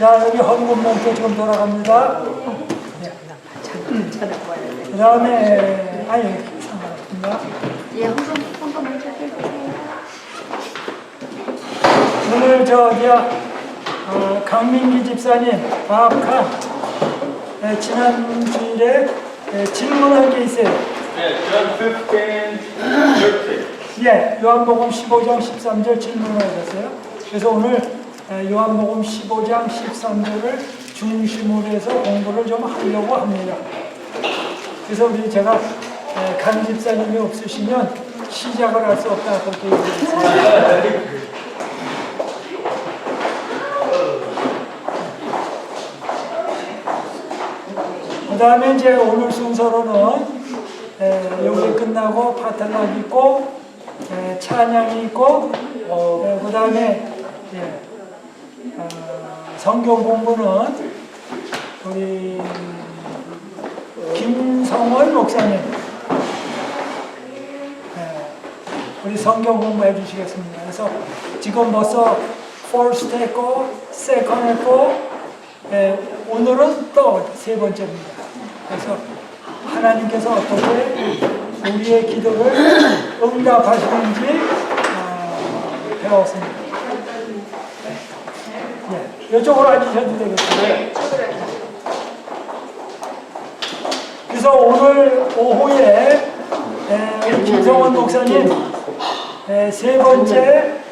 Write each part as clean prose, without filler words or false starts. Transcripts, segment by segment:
자, 여기 헌금봉투 지금 돌아갑니다. 네. 그 다음에, 아니, 상관없습니다. 예, 헌금 먼저 해주세요. 오늘 강민기 집사님, 박한, 지난 주일에 질문한 게 있어요. 네, John 15, 30. 예, 요한복음 15장 13절 질문을 하셨어요. 그래서 오늘 요한복음 15장 13절을 중심으로 해서 공부를 좀 하려고 합니다. 그래서 제가 강 집사님이 없으시면 시작을 할 수 없다 그렇게 얘기했어요. 그 다음에 이제 오늘 순서로는 여기 끝나고 파탈락 있고 찬양이 있고 그 다음에 성경 공부는 우리 김성원 목사님 우리 성경 공부해 주시겠습니다. 그래서 지금 벌써 first 했고 second 했고 오늘은 또 세 번째입니다. 그래서 하나님께서 어떻게 우리의 기도를 응답하시는지 배웠습니다. 이쪽으로 앉으셔도 되겠습니다. 그래서 오늘 오후에 우리 김성원 목사님 세 번째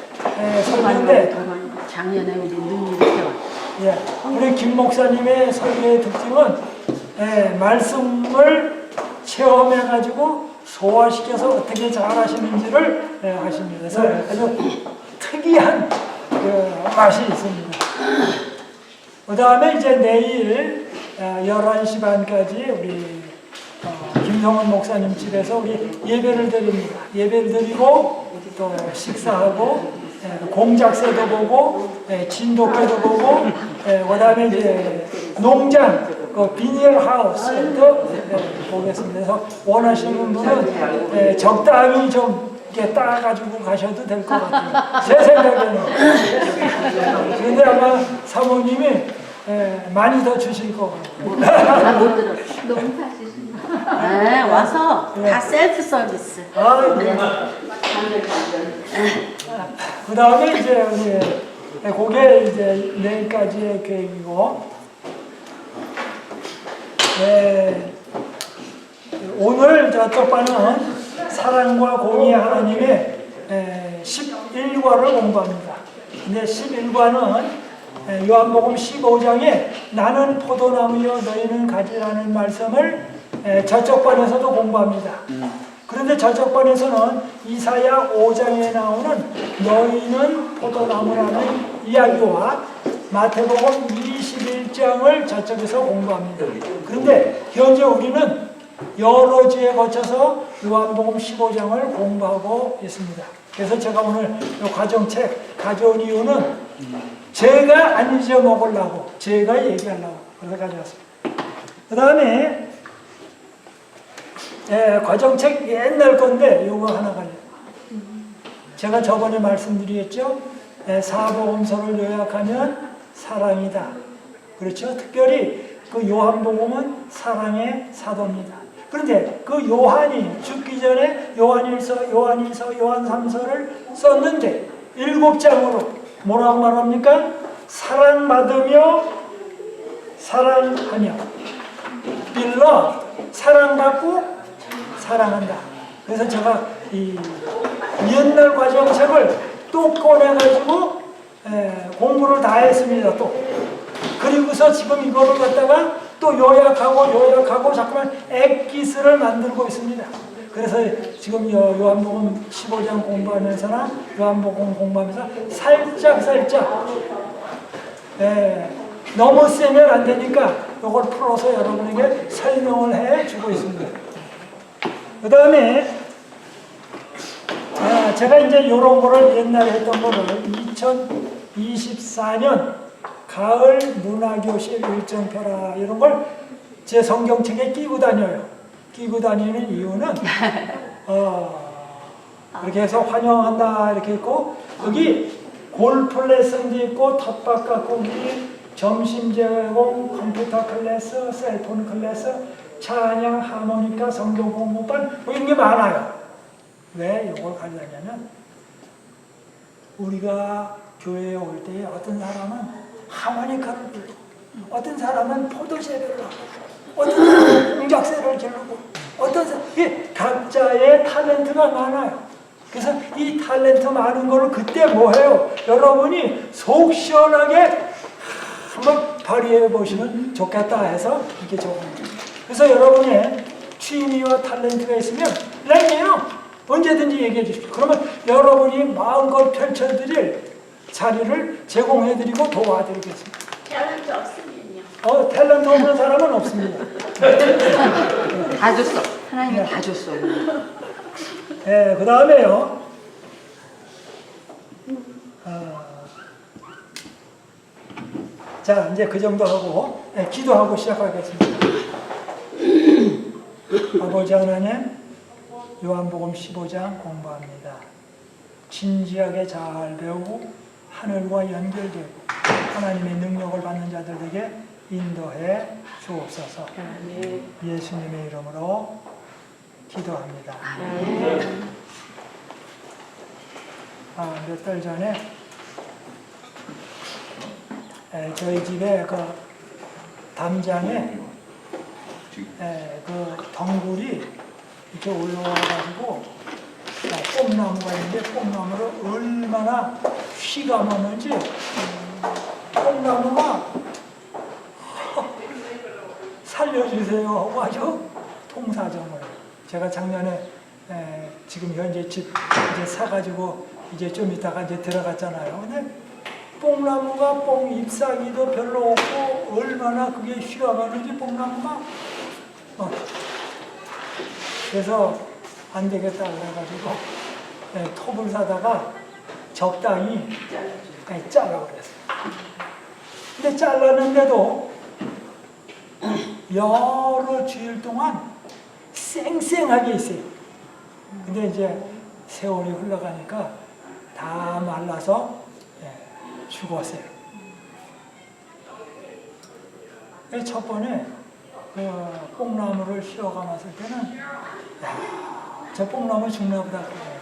설교인데 작년에 우리 눈이 이렇게 우리 김 목사님의 설교의 특징은 말씀을 체험해가지고 소화시켜서 어떻게 잘하시는지를 하십니다. 그래서 아주 특이한 맛이 있습니다. 그 다음에 이제 내일 11시 반까지 우리 김성원 목사님 집에서 우리 예배를 드립니다. 예배를 드리고 또 식사하고 공작새도 보고 진돗개도 보고 그 다음에 이제 농장 비닐하우스도 보겠습니다. 그래서 원하시는 분은 적당히 좀 이렇게 따가지고 가셔도 될 것 같아요. 제 생각에는. 그런데 아마 사모님이 많이 더 주실 것 같아요. 못 들어. 너무 사시시네. 네, 와서 다 셀프 서비스. 그 다음에 이제 우리 그게 이제 내일까지의 계획이고, 오늘 저쪽 반은 사랑과 공의 하나님의 11과를 공부합니다. 근데 11과는 요한복음 15장에 나는 포도나무여 너희는 가지라는 말씀을 저쪽 반에서도 공부합니다. 그런데 저쪽 반에서는 이사야 5장에 나오는 너희는 포도나무라는 이야기와 마태복음 21장을 저쪽에서 공부합니다. 그런데 현재 우리는 여러 주에 거쳐서 요한복음 15장을 공부하고 있습니다. 그래서 제가 오늘 이 과정책 가져온 이유는 제가 안 잊어먹으려고, 제가 얘기하려고 그래서 가져왔습니다. 그 다음에 과정책 옛날 건데 요거 하나 가져요. 제가 저번에 말씀드렸죠. 사복음서를 요약하면 사랑이다. 그렇죠? 특별히 그 요한복음은 사랑의 사도입니다. 그런데 그 요한이 죽기 전에 요한일서, 요한 3서를 썼는데 7장으로 뭐라고 말합니까? 사랑받으며 사랑하며 빌러 사랑받고 사랑한다. 그래서 제가 이 옛날 과정책을 또 꺼내가지고 공부를 다 했습니다. 또 그리고서 지금 이거를 갖다가 또 요약하고 자꾸만 엑기스를 만들고 있습니다. 그래서 지금 요한복음 15장 공부하면서나 요한복음 공부하면서 살짝 너무 세면 안 되니까 이걸 풀어서 여러분에게 설명을 해주고 있습니다. 그 다음에 제가 이제 이런 거를 옛날에 했던 거를 2024년 가을 문화교실 일정표라 이런 걸 제 성경책에 끼고 다녀요. 끼고 다니는 이유는 이렇게 해서 환영한다 이렇게 있고 여기 골프 레슨도 있고 텃밭 가꾸기 점심 제공, 컴퓨터 클래스, 셀폰 클래스, 찬양, 하모니카, 성경 공부반 뭐 이런 게 많아요. 왜 이걸 가져가냐면 우리가 교회에 올 때 어떤 사람은 하모니카를 부르고 어떤 사람은 포도새를 하고 어떤 사람은 공작새를 지르고 어떤 사람 각자의 탤런트가 많아요. 그래서 이 탤런트 많은 거를 그때 뭐 해요? 여러분이 속 시원하게 한번 발휘해 보시면 좋겠다 해서 이렇게 적어요. 그래서 여러분의 취미와 탤런트가 있으면 랭이에요. 언제든지 얘기해 주십시오. 그러면 여러분이 마음껏 펼쳐드릴 자리를 제공해드리고 도와드리겠습니다. 탤런트 없으면요? 탤런트 없는 사람은 없습니다. 다 줬어. 하나님이 다 줬어. 네, 그 다음에요. 자, 이제 그 정도 하고 기도하고 시작하겠습니다. 아버지 하나님, 요한복음 15장 공부합니다. 진지하게 잘 배우고 하늘과 연결되고 하나님의 능력을 받는 자들에게 인도해 주옵소서. 예수님의 이름으로 기도합니다. 몇 달 전에 저희 집에 그 담장에 그 덩굴이 이렇게 올라와가지고 뽕나무가 있는데 뽕나무를 얼마나 휘감았는지 뽕나무가 살려주세요 하고 아주 통사정을 제가 작년에 지금 현재 집 이제 사가지고 이제 좀 이따가 이제 들어갔잖아요. 근데 뽕나무가 뽕 잎사귀도 별로 없고 얼마나 그게 휘감았는지 뽕나무가 그래서 안 되겠다 그래가지고 톱을 사다가 적당히 잘라 그랬어요. 근데 잘랐는데도 여러 주일 동안 쌩쌩하게 있어요. 근데 이제 세월이 흘러가니까 다 말라서 죽었어요. 첫 번에 그 뽕나무를 휘어감았을 때는 저 뽕나무 죽나 보다 그래요.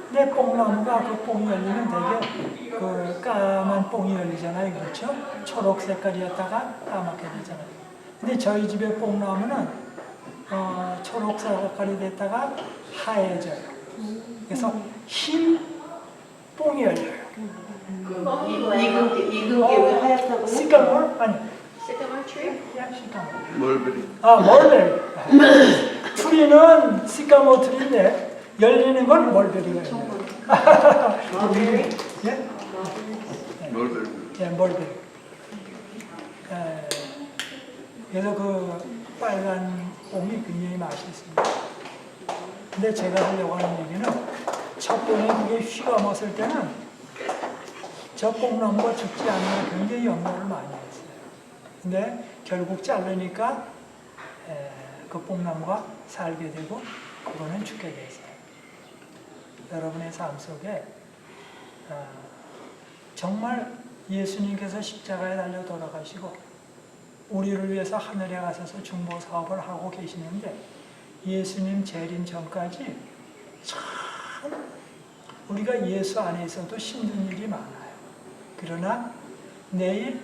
근데 뽕나무가 그 뽕이 열리면 되게 그 까만 뽕이 열리잖아요. 그렇죠? 초록 색깔이었다가 까맣게 되잖아요. 근데 저희 집의 뽕나무는 초록 색깔이 됐다가 하얘져요. 그래서 흰 뽕이 열려요. 익은 게 왜 하얗다고? 시카몰? 아니. 시카몰 트리? 멀베리. 멀베리. 트리는 시카모 트리인데 열리는 건 멀베리가 있어요. 멀베리? 예? 멀베리. 예, 멀베리. 그래서 그 빨간 뽕이 굉장히 맛있습니다. 근데 제가 하려고 하는 얘기는 첫 번에 그게 휘감았을 때는 저 뽕나무가 죽지 않나 굉장히 염려를 많이 했어요. 근데 결국 자르니까 그 뽕나무가 살게 되고 그거는 죽게 됐어요. 여러분의 삶 속에 정말 예수님께서 십자가에 달려 돌아가시고 우리를 위해서 하늘에 가셔서 중보 사업을 하고 계시는데 예수님 재림 전까지 참 우리가 예수 안에 있어도 힘든 일이 많아요. 그러나 내일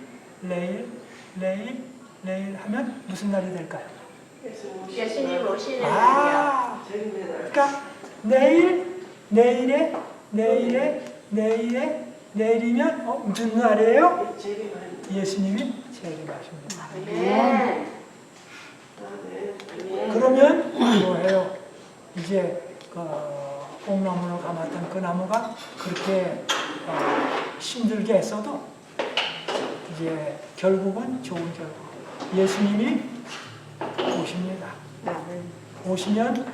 하면 무슨 날이 될까요? 예수님 오시는 날이야. 그러니까 내일이면 무슨 날이에요? 예수님이 재림하십니다. 네. 그러면 뭐해요? 이제 뽕나무를 감았던 그 나무가 그렇게 힘들게 했어도 이제 결국은 좋은 결국 예수님이 오십니다. 오시면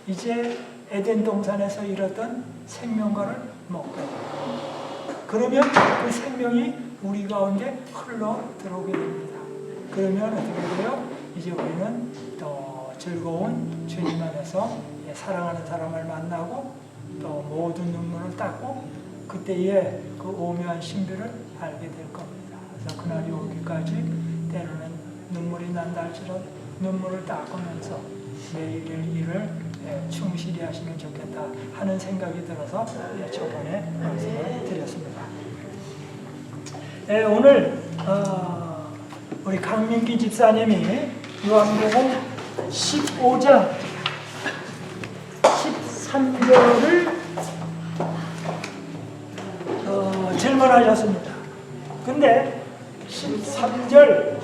이제 에덴 동산에서 잃었던 생명과를 먹게 돼요. 그러면 그 생명이 우리 가운데 흘러 들어오게 됩니다. 그러면 어떻게 돼요? 이제 우리는 또 즐거운 주님 안에서 사랑하는 사람을 만나고 또 모든 눈물을 닦고 그때의 그 오묘한 신비를 알게 될 겁니다. 그래서 그날이 오기까지 때로는 눈물이 난다 할지라도 눈물을 닦으면서 매일의 일을 충실히 하시면 좋겠다 하는 생각이 들어서 저번에 말씀을 드렸습니다. 오늘 우리 강민기 집사님이 요한복음 15장 13절을 질문하셨습니다. 근데 13절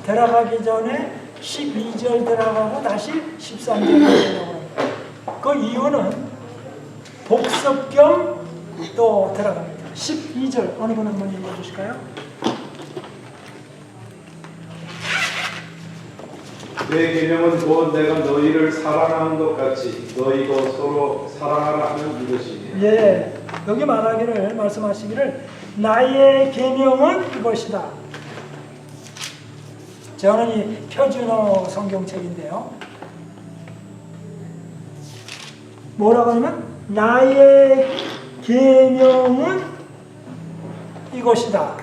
들어가기 전에 12절 들어가고 다시 13절 들어가려고 합니다. 그 이유는 복습 겸 또 들어갑니다. 12절 어느 분 한번 읽어주실까요? 내 계명은 곧 내가 너희를 사랑하는 것 같이 너희도 서로 사랑하라 하는 이것이니. 예, 여기 말씀하시기를 나의 계명은 이것이다. 저는 이 표준어 성경책인데요. 뭐라고 하냐면 나의 계명은 이것이다.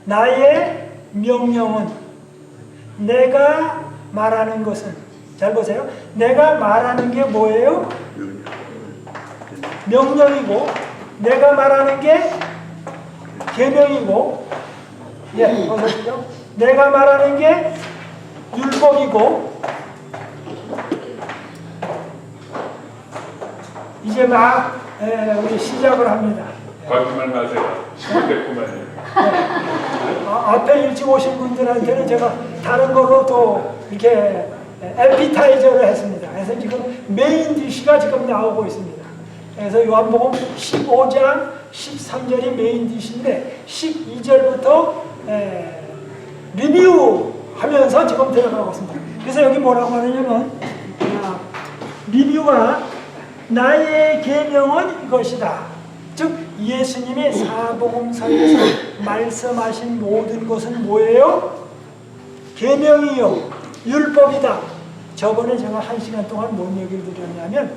나의 명령은 내가 말하는 것은 잘 보세요. 내가 말하는 게 뭐예요? 명령이고 내가 말하는 게 계명이고 보세요. 내가 말하는 게 율법이고 이제 막 우리 시작을 합니다. 거짓말 마세요. 10대구만요. 앞에 일찍 오신 분들한테는 제가 다른 걸로 또 이렇게 에피타이저를 했습니다. 그래서 지금 메인 디시가 지금 나오고 있습니다. 그래서 요한복음 15장 13절이 메인 디시인데 12절부터 리뷰하면서 지금 들어가고 있습니다. 그래서 여기 뭐라고 하느냐면 리뷰가 나의 계명은 이것이다. 즉 예수님의 사복음서에서 말씀하신 모든 것은 뭐예요? 계명이요 율법이다. 저번에 제가 1시간 동안 뭔 얘기를 드렸냐면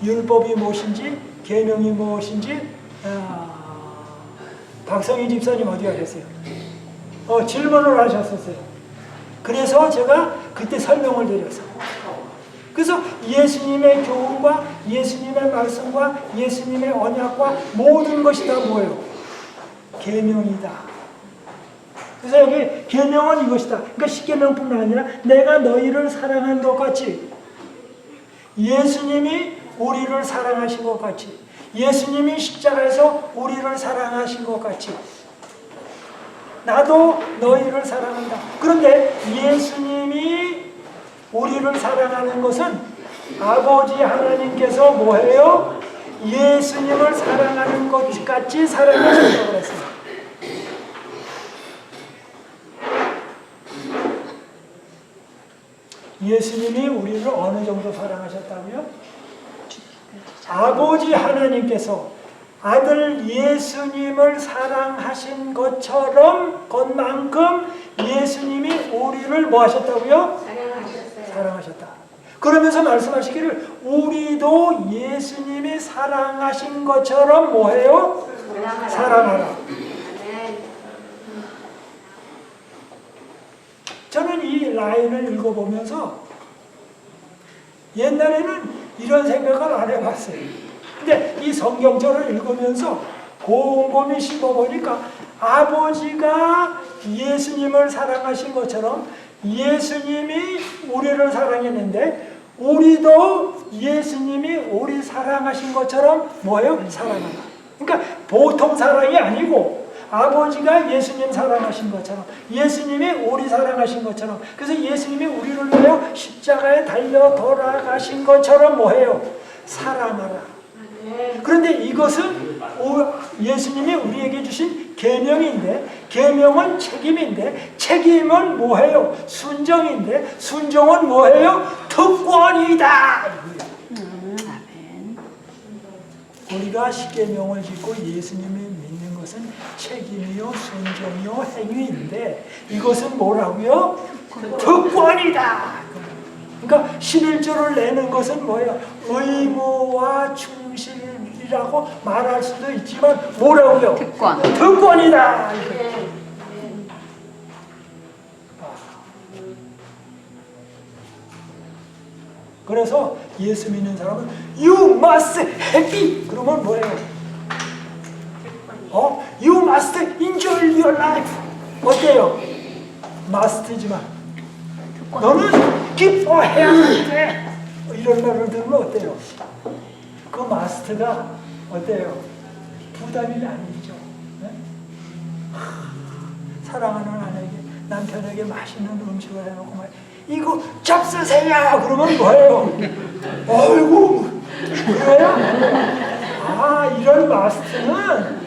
율법이 무엇인지 계명이 무엇인지 박성희 집사님 어디 가셨어요? 질문을 하셨었어요. 그래서 제가 그때 설명을 드렸어요. 그래서 예수님의 교훈과 예수님의 말씀과 예수님의 언약과 모든 것이 다 뭐예요? 계명이다. 그래서 여기 계명은 이것이다. 그러니까 십계명뿐만 아니라 내가 너희를 사랑한 것 같이 예수님이 우리를 사랑하신 것 같이 예수님이 십자가에서 우리를 사랑하신 것 같이 나도 너희를 사랑한다. 그런데 예수님이 우리를 사랑하는 것은 아버지 하나님께서 뭐해요? 예수님을 사랑하는 것 같이 사랑하셨다고 그랬어요. 예수님이 우리를 어느 정도 사랑하셨다고요? 아버지 하나님께서 아들 예수님을 사랑하신 것만큼 예수님이 우리를 뭐 하셨다고요? 사랑하셨다. 그러면서 말씀하시기를 우리도 예수님이 사랑하신 것처럼 뭐해요? 사랑하라. 저는 이 라인을 읽어보면서 옛날에는 이런 생각을 안 해봤어요. 근데 이 성경절을 읽으면서 곰곰이 씹어보니까 아버지가 예수님을 사랑하신 것처럼 예수님이 우리를 사랑했는데 우리도 예수님이 우리 사랑하신 것처럼 뭐예요? 사랑하라. 그러니까 보통 사랑이 아니고 아버지가 예수님 사랑하신 것처럼 예수님이 우리 사랑하신 것처럼 그래서 예수님이 우리를 위하여 십자가에 달려 돌아가신 것처럼 뭐해요? 사랑하라. 그런데 이것은 예수님이 우리에게 주신 계명인데 계명은 책임인데 책임은 뭐해요? 순정인데 순종은 뭐해요? 특권이다. 우리가 십계명을 짓고 예수님을 믿는 것은 책임이요 순종이요 행위인데 이것은 뭐라고요? 특권이다. 그러니까 11조를 내는 것은 뭐예요? 의무와 충실이 일이라고 말할 수도 있지만 뭐라고요? 특권. 특권이다. 그래서 예수 믿는 사람은 You must happy. 그러면 뭐예요? You must enjoy your life. 어때요? must지만 너는 기뻐해야 돼. 이런 말을 들으면 어때요? 그 must가 어때요? 부담이 아니죠. 네? 사랑하는 아내에게 남편에게 맛있는 음식을 해놓고 말 이거 잡수세요. 그러면 뭐예요? 어이구 그래요? 이런 마스터는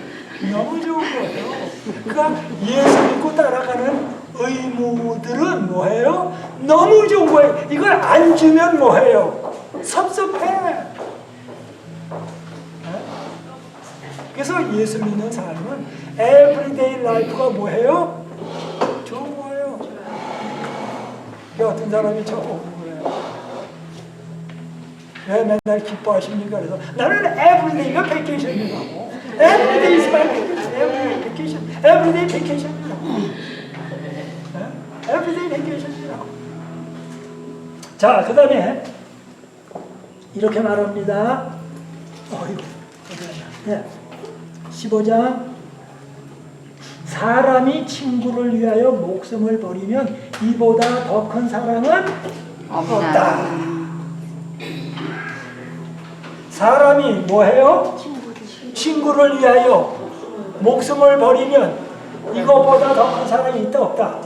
너무 좋은 거예요. 그러니까 예수 믿고 따라가는 의무들은 뭐예요? 너무 좋은 거예요. 이걸 안 주면 뭐예요? 섭섭해. 그래서 예수 믿는 사람은 everyday life가 뭐예요? 좋은 거예요. 어떤 사람이 저보고 그래요. 왜 맨날 기뻐하십니까? 그래서 나는 everyday가 베케이션이라고. Everyday is my everyday vacation. Everyday vacation이라고. Everyday vacation이라고. 자, 그 다음에 이렇게 말합니다. 어이구, 네. 15장 사람이 친구를 위하여 목숨을 버리면 이보다 더 큰 사랑은 없다. 사람이 뭐해요? 친구를 위하여 목숨을 버리면 이거보다 더 큰 사랑이 있다 없다?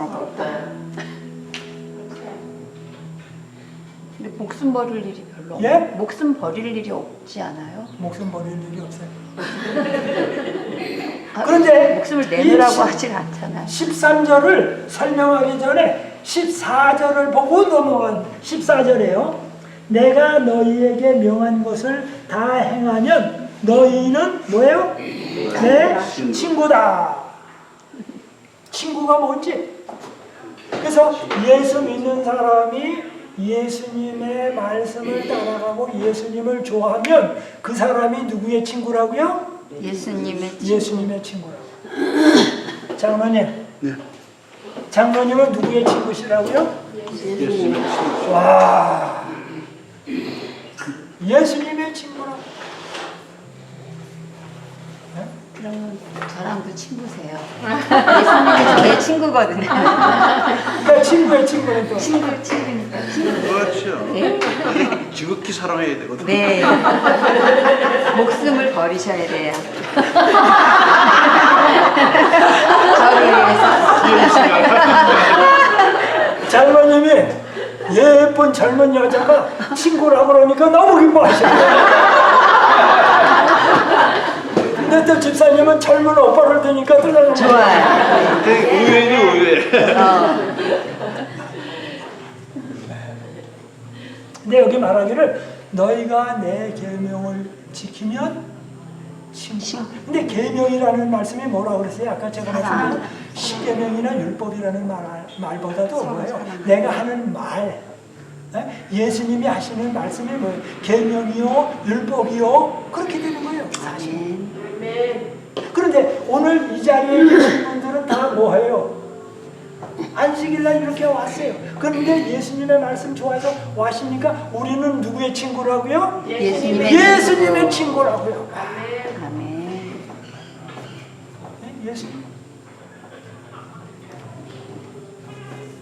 근데 목숨 버릴 일이 별로 예? 없어요. 목숨 버릴 일이 없지 않아요? 목숨 버릴 일이 없어요. 그런데 목숨을 내놓으라고 하진 않잖아요. 13절을 설명하기 전에 14절을 보고 넘어간 14절이에요. 내가 너희에게 명한 것을 다 행하면 너희는 뭐예요? 내 친구다. 친구가 뭔지. 그래서 예수 믿는 사람이 예수님의 말씀을 따라가고 예수님을 좋아하면 그 사람이 누구의 친구라고요? 예수님의 친구라고. 장로님. 네. 장로님은 누구의 친구시라고요? 예수님의 친구. 와. 예수님의 친구라고. 네? 그러면 저랑도 친구세요. 예수님이 저의 친구거든요. 그러니까 친구의 친구는 또. 친구니까. 그렇죠. 네. 지극히 사랑해야 되거든요. 네. 목숨을 버리셔야 돼요. 저를 위해서. 장로님이 예쁜 젊은 여자가 친구라고 그러니까 너무 기뻐하셔요. 근데 또 집사님은 젊은 오빠를 드니까 또 너무 좋아요. 되게 의외지 의외. 근데 여기 말하기를 너희가 내 계명을 지키면 친구. 근데 계명이라는 말씀이 뭐라고 그랬어요? 아까 제가 말씀드린 십계명이나 율법이라는 말보다도 뭐예요? 내가 하는 말. 예수님이 하시는 말씀이 뭐예요? 계명이요, 율법이요. 그렇게 되는 거예요. 사실. 그런데 오늘 이 자리에 계신 분들은 다 뭐예요? 안식일날 이렇게 왔어요. 그런데 예수님의 말씀 좋아해서 와십니까? 우리는 누구의 친구라고요? 예수님의 친구라고요. 아멘. 예수님.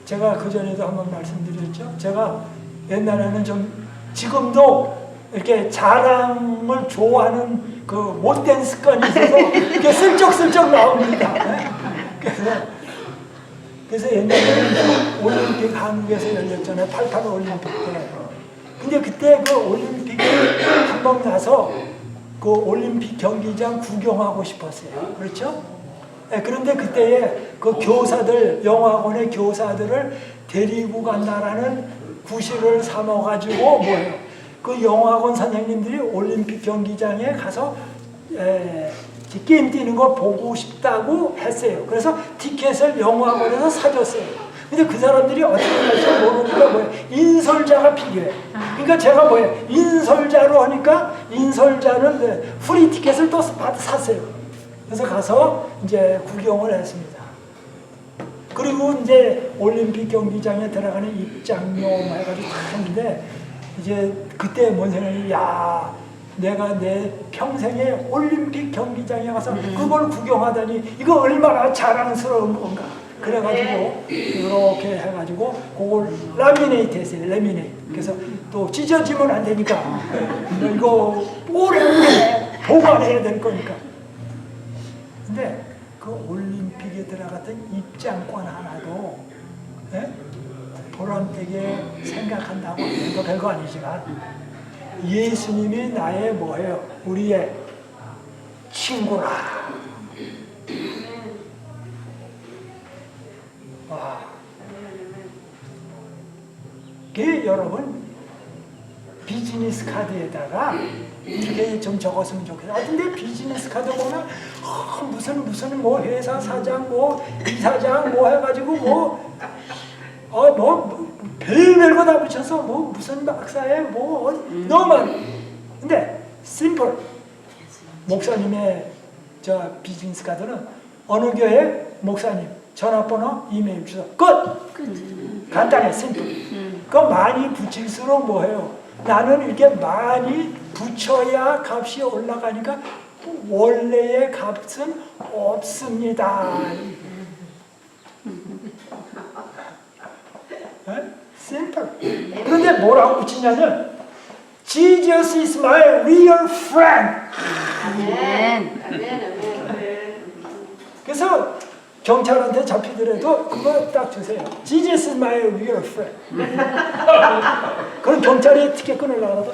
제가 그전에도 한번 말씀드렸죠. 제가 옛날에는 좀 지금도 이렇게 자랑을 좋아하는 그 못된 습관이 있어서 이렇게 슬쩍슬쩍 나옵니다. 그래서 옛날에는 올림픽 한국에서 열렸잖아요. 88 올림픽 때. 근데 그때 그 올림픽에 한번 가서 그 올림픽 경기장 구경하고 싶었어요. 그렇죠? 네, 그런데 그때에 그 교사들, 영화관의 교사들을 데리고 간다라는 구실을 삼아가지고 뭐예요? 그 영화관 선생님들이 올림픽 경기장에 가서 게임 뛰는 걸 보고 싶다고 했어요. 그래서 티켓을 영화관에서 사줬어요. 근데 그 사람들이 어떻게 할지 모르니까 뭐예요? 인솔자가 필요해. 그러니까 제가 뭐예요? 인솔자로 하니까 인솔자는 프리 티켓을 또 샀어요. 그래서 가서 이제 구경을 했습니다. 그리고 이제 올림픽 경기장에 들어가는 입장료 해가지고 다 했는데 이제 그때 뭔 생각이 야 내가 내 평생에 올림픽 경기장에 가서 그걸 구경하다니 이거 얼마나 자랑스러운 건가. 그래가지고 이렇게 해가지고 그걸 라미네이트 했어요. 라미네이트. 그래서 또 찢어지면 안 되니까 이거 오래 보관해야 될 거니까. 근데 그 올림픽에 들어갔던 입장권 하나도 보람되게 생각한다고 하는 거 별거 아니지만 예수님이 나의 뭐예요? 우리의 친구라. 와. 그 여러분 비즈니스 카드에다가 이렇게 좀 적었으면 좋겠어요. 근데 비즈니스 카드 보면 무슨 뭐 회사 사장 뭐 이사장 뭐 해가지고 뭐 별별 거 다 붙여서 뭐 무슨 박사에 뭐 너무 많아. 근데 심플 목사님의 저 비즈니스 카드는 어느 교회 목사님 전화번호 이메일 주소 끝. 간단해 심플. 그거 많이 붙일수록 뭐해요? 나는 이렇게 많이 붙여야 값이 올라가니까 원래의 값은 없습니다. 심플. 그런데 뭐라고 붙이냐면 Jesus is my real friend. 아멘. 그래서 경찰한테 잡히더라도 그거 딱 주세요. Jesus is my real friend. 그럼 경찰이 티켓 끊으려고 하거든.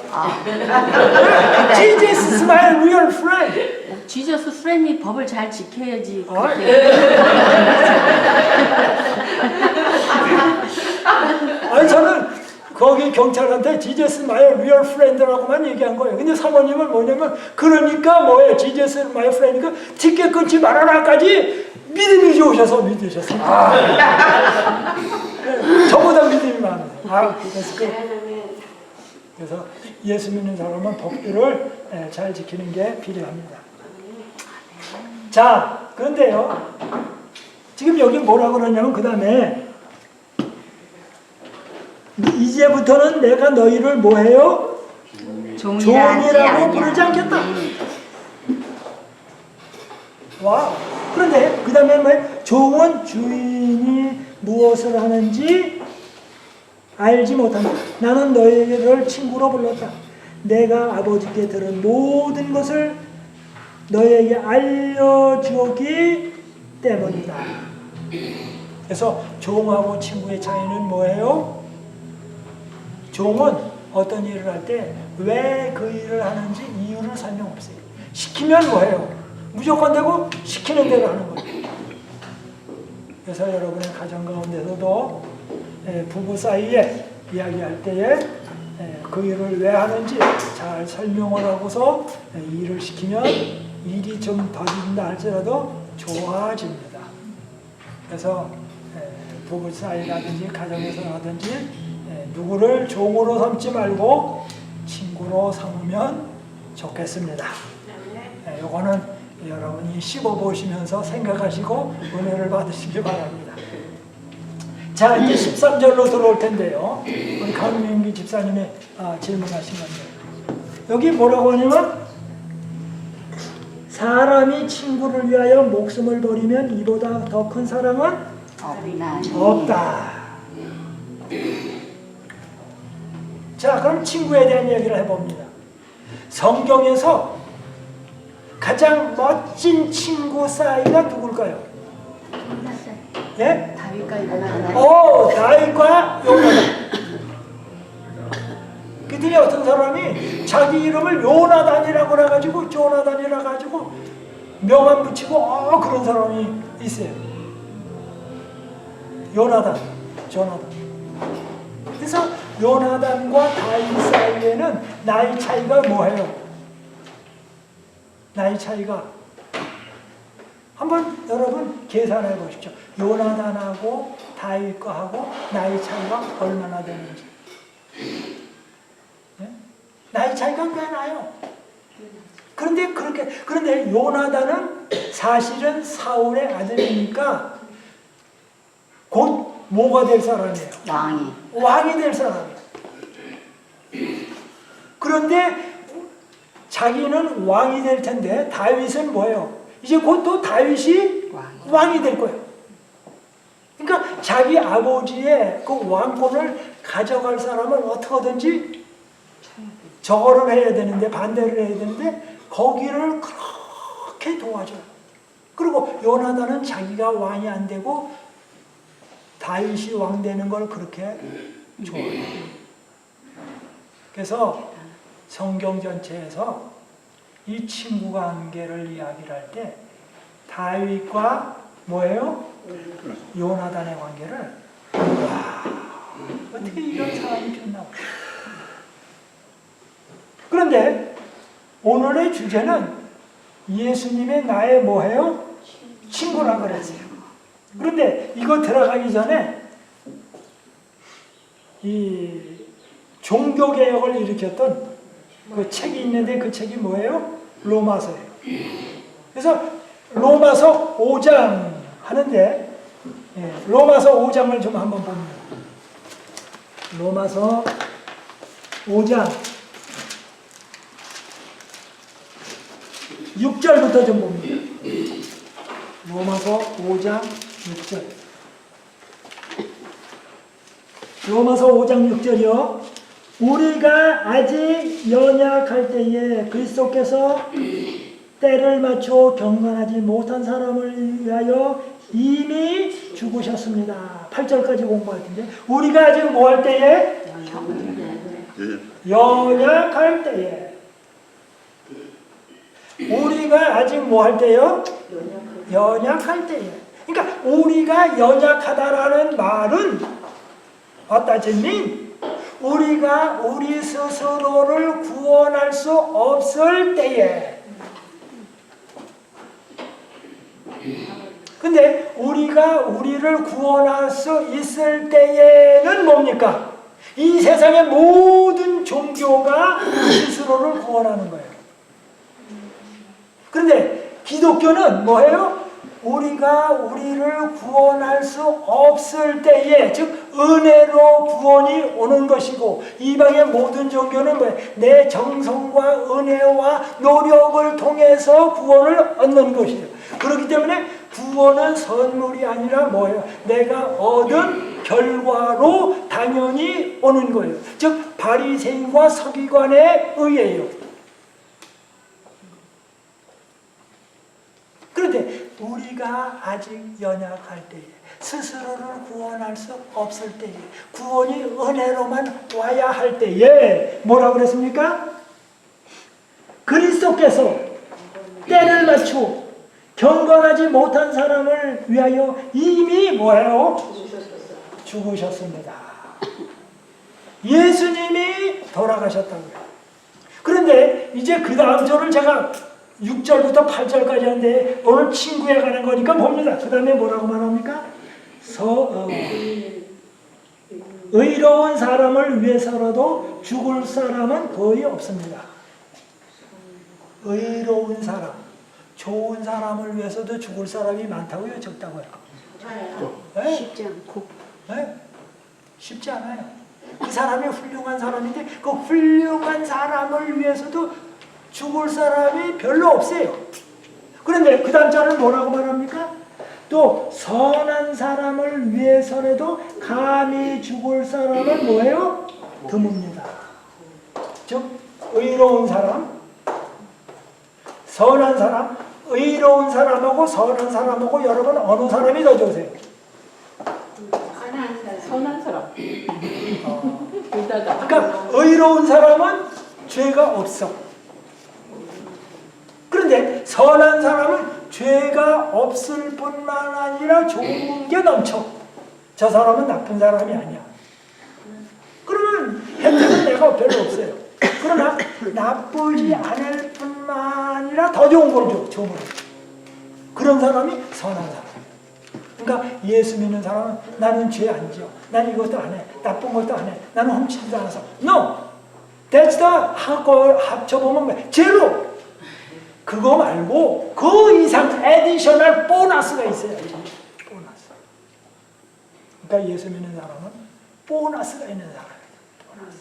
Jesus is my real friend. 지저스 프렌이 법을 잘 지켜야지. 아니 저는 거기 경찰한테 Jesus is my real friend라고만 얘기한 거예요. 근데 사모님은 뭐냐면 그러니까 뭐예요? Jesus is my friend이니까 티켓 끊지 말아라까지 믿음이 좋으셔서 믿으셨어. 저보다 믿음이 많아요. 그래서 예수 믿는 사람은 법규를 잘 지키는 게 필요합니다. 자, 그런데요. 지금 여기 뭐라 그러냐면 그 다음에 이제부터는 내가 너희를 뭐해요? 종이라고 부르지 않겠다. 와. 그런데 그 다음에 뭐예요? 종은 주인이 무엇을 하는지 알지 못한다. 나는 너희를 친구로 불렀다. 내가 아버지께 들은 모든 것을 너희에게 알려주기 때문이다. 그래서 종하고 친구의 차이는 뭐예요? 종은 어떤 일을 할 때 왜 그 일을 하는지 이유를 설명 없어요. 시키면 뭐예요? 무조건 되고 시키는 대로 하는 거예요. 그래서 여러분의 가정 가운데서도 부부 사이에 이야기할 때에 그 일을 왜 하는지 잘 설명을 하고서 일을 시키면 일이 좀 더딘다 할지라도 좋아집니다. 그래서 부부 사이라든지 가정에서라든지 누구를 종으로 삼지 말고 친구로 삼으면 좋겠습니다. 요거는 여러분이 씹어보시면서 생각하시고 은혜를 받으시기 바랍니다. 자, 이제 13절로 들어올 텐데요. 우리 강민기 집사님이 질문하신 건데 여기 뭐라고 하냐면 사람이 친구를 위하여 목숨을 버리면 이보다 더 큰 사랑은 없다. 자, 그럼 친구에 대한 얘기를 해봅니다. 성경에서 가장 멋진 친구 사이가 누굴까요? 예? 다윗과 요나단. 다윗과 요나단. 그들이 어떤 사람이 자기 이름을 요나단이라고 해가지고 조나단이라 가지고 명함 붙이고 그런 사람이 있어요. 요나단, 조나단. 그래서 요나단과 다윗 사이에는 나이 차이가 뭐예요? 나이 차이가 한번 여러분 계산해 보십시오. 요나단하고 다윗과 하고 나이 차이가 얼마나 되는지. 네? 나이 차이가 꽤 나요. 그런데 요나단은 사실은 사울의 아들이니까 곧 뭐가 될 사람이에요? 왕이 될 사람이에요. 그런데 자기는 왕이 될 텐데 다윗은 뭐예요? 이제 곧 또 다윗이 왕이 될 거예요. 그러니까 자기 아버지의 그 왕권을 가져갈 사람은 어떻게든지 저거를 해야 되는데, 반대를 해야 되는데 거기를 그렇게 도와줘요. 그리고 요나단은 자기가 왕이 안 되고 다윗이 왕 되는 걸 그렇게 좋아해요. 그래서 성경 전체에서 이 친구 관계를 이야기를 할 때 다윗과 뭐예요? 요나단의 관계를 와, 어떻게 이런 사람이 있나? 그런데 오늘의 주제는 예수님의 나의 뭐예요? 친구라 그랬어요. 그런데 이거 들어가기 전에 이 종교개혁을 일으켰던 그 책이 있는데 그 책이 뭐예요? 로마서예요. 그래서 로마서 5장 하는데 로마서 5장을 좀 한번 봅니다. 로마서 5장 6절부터 좀 봅니다. 로마서 5장 6절. 로마서 5장 6절이요. 우리가 아직 연약할 때에 그리스도께서 때를 맞춰 경건하지 못한 사람을 위하여 이미 죽으셨습니다. 8절까지 공부할 텐데 우리가 아직 뭐 할 때에? 연약할 때에. 우리가 아직 뭐 할 때요? 연약할 때에. 그러니까 우리가 연약하다라는 말은 what does it mean? 우리가 우리 스스로를 구원할 수 없을 때에. 근데 우리가 우리를 구원할 수 있을 때에는 뭡니까? 이 세상의 모든 종교가 스스로를 구원하는 거예요. 그런데 기독교는 뭐예요? 우리가 우리를 구원할 수 없을 때에, 즉 은혜로 구원이 오는 것이고, 이방의 모든 종교는 뭐예요? 내 정성과 은혜와 노력을 통해서 구원을 얻는 것이에요. 그렇기 때문에 구원은 선물이 아니라 뭐예요? 내가 얻은 결과로 당연히 오는 거예요. 즉 바리새인과 서기관에 의해요. 그런데 우리가 아직 연약할 때에, 스스로를 구원할 수 없을 때에, 구원이 은혜로만 와야 할 때에 뭐라고 그랬습니까? 그리스도께서 때를 맞추어 경건하지 못한 사람을 위하여 이미 뭐예요? 죽으셨습니다. 예수님이 돌아가셨다고요. 그런데 이제 그 다음 절을 제가 6절부터 8절까지 하는데 오늘 친구에 관한 거니까 봅니다. 그 다음에 뭐라고 말합니까? 의로운 사람을 위해서라도 죽을 사람은 거의 없습니다. 의로운 사람, 좋은 사람을 위해서도 죽을 사람이 많다고요? 적다고요? 네? 쉽지 않고. 네? 쉽지 않아요. 그 사람이 훌륭한 사람인데 그 훌륭한 사람을 위해서도 죽을 사람이 별로 없어요. 그런데 그 다음 절은 뭐라고 말합니까? 또 선한 사람을 위해서라도 감히 죽을 사람은 뭐예요? 드뭅니다. 즉 의로운 사람, 선한 사람, 의로운 사람하고 선한 사람하고 여러분 어느 사람이 더 좋으세요? 선한 사람. 그러니까 의로운 사람은 죄가 없어. 그런데 선한 사람은 죄가 없을 뿐만 아니라 좋은 게 넘쳐. 저 사람은 나쁜 사람이 아니야. 그러면 혜택은 내가 별로 없어요. 그러나 나쁘지 않을 뿐만 아니라 더 좋은 걸 줘. 좋은 걸. 그런 사람이 선한 사람. 그러니까 예수 믿는 사람은 나는 죄 안 지어. 난 이것도 안 해. 나쁜 것도 안 해. 나는 훔치지도 않아서. No! That's the 합쳐보면 뭐야? 제로! 그거 말고 그 이상 에디셔널 보너스가 있어야지. 보너스. 그러니까 예수 믿는 사람은 보너스가 있는 사람이다. 보너스.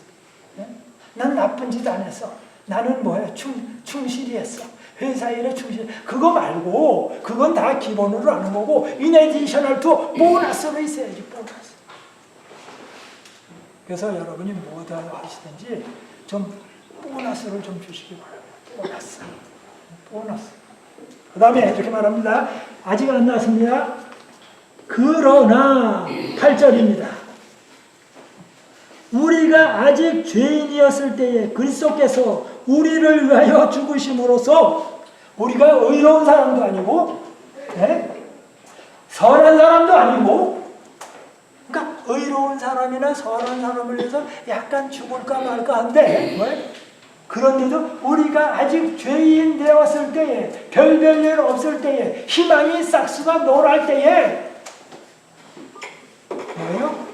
네? 난 나쁜 짓 안 했어. 나는 뭐야? 충실히 했어. 회사 일에 충실. 그거 말고 그건 다 기본으로 하는 거고 in additional to 보너스로 있어야지. 보너스. 그래서 여러분이 뭐다 하시든지 좀 보너스를 좀 주시기 바랍니다. 보너스. 그 다음에 이렇게 말합니다. 아직 안 나왔습니다. 그러나 8절입니다. 우리가 아직 죄인이었을 때에 그리스도께서 우리를 위하여 죽으심으로써 우리가 의로운 사람도 아니고 네? 선한 사람도 아니고 그러니까 의로운 사람이나 선한 사람을 위해서 약간 죽을까 말까 한데 왜? 그런데도 우리가 아직 죄인 되었을 때에 별별 일 없을 때에 희망이 싹수가 노랄 때에 뭐예요?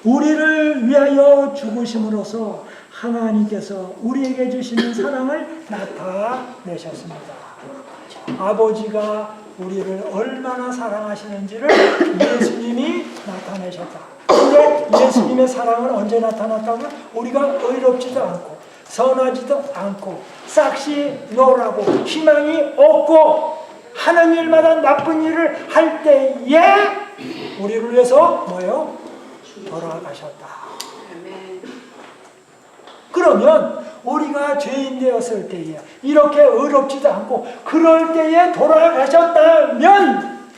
우리를 위하여 죽으심으로써 하나님께서 우리에게 주시는 사랑을 나타내셨습니다. 아버지가 우리를 얼마나 사랑하시는지를 예수님이 나타내셨다. 근데 예수님의 사랑은 언제 나타났다면 우리가 의롭지도 않고 선하지도 않고 싹시 노라고 희망이 없고 하는 일마다 나쁜 일을 할 때에 우리를 위해서 뭐예요? 돌아가셨다. 그러면 우리가 죄인 되었을 때에 이렇게 의롭지도 않고 그럴 때에 돌아가셨다면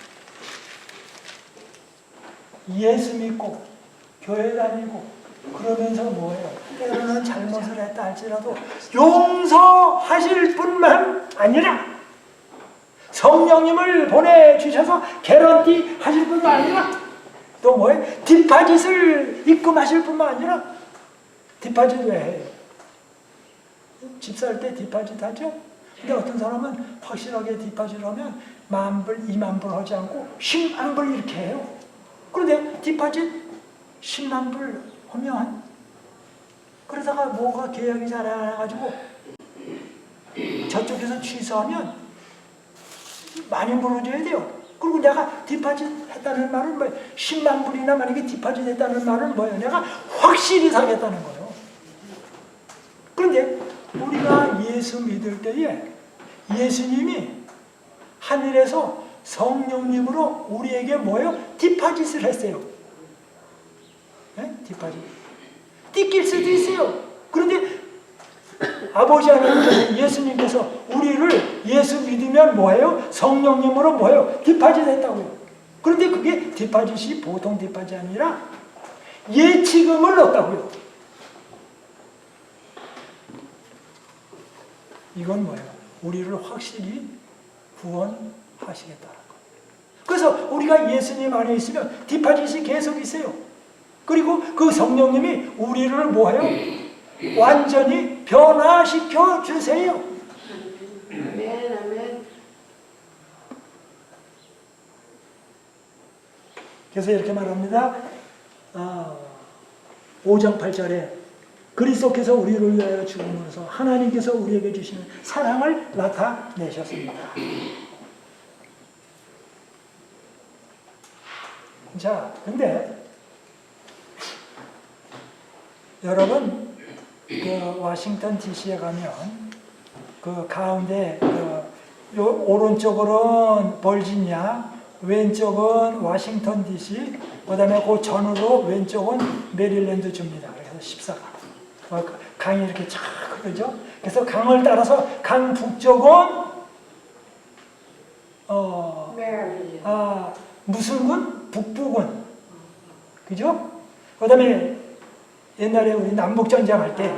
예수 믿고 교회 다니고 그러면서 뭐예요? 때로는 잘못을 했다 할지라도 용서하실 뿐만 아니라 성령님을 보내주셔서 개런티 하실 뿐만 아니라 또 뭐예요? 디파짓을 입금하실 뿐만 아니라 디파짓 왜 해요? 집 살 때 디파짓 하죠? 근데 어떤 사람은 확실하게 디파짓 하면 10,000불, 20,000불 하지 않고 100,000불 이렇게 해요. 그런데 디파짓 100,000불 하면 그러다가 뭐가 계약이 잘 안 해가지고 저쪽에서 취소하면 많이 물어줘야 돼요. 그리고 내가 디파짓 했다는 말은 뭐 100,000불이나 만약에 디파짓 했다는 말은 뭐예요? 내가 확실히 사겠다는 거예요. 그런데 우리가 예수 믿을 때에 예수님이 하늘에서 성령님으로 우리에게 뭐예요? 디파짓을 했어요. 네? 디파짓. 띠낄 수도 있어요. 그런데 아버지 하나님 예수님께서 우리를 예수 믿으면 뭐예요? 성령님으로 뭐예요? 디파짓 했다고요. 그런데 그게 디파짓이 보통 디파짓이 아니라 예치금을 넣었다고요. 이건 뭐예요? 우리를 확실히 구원하시겠다는 거. 그래서 우리가 예수님 안에 있으면 디파짓이 계속 있어요. 그리고 그 성령님이 우리를 뭐해요? 완전히 변화시켜 주세요. 아멘, 아멘. 그래서 이렇게 말합니다. 5장 8절에 그리스도께서 우리를 위하여 죽음으로써 하나님께서 우리에게 주시는 사랑을 나타내셨습니다. 자, 근데 여러분 그 워싱턴 DC에 가면 그 가운데 그 오른쪽으로는 버지니아, 왼쪽은 워싱턴 DC, 그다음에 그 전으로 왼쪽은 메릴랜드 줍니다. 그래서 14가 강이 이렇게 쫙 흐르죠. 그래서 강을 따라서 강 북쪽은 무슨 군? 북부군. 그죠? 그다음에 옛날에 우리 남북 전쟁 할 때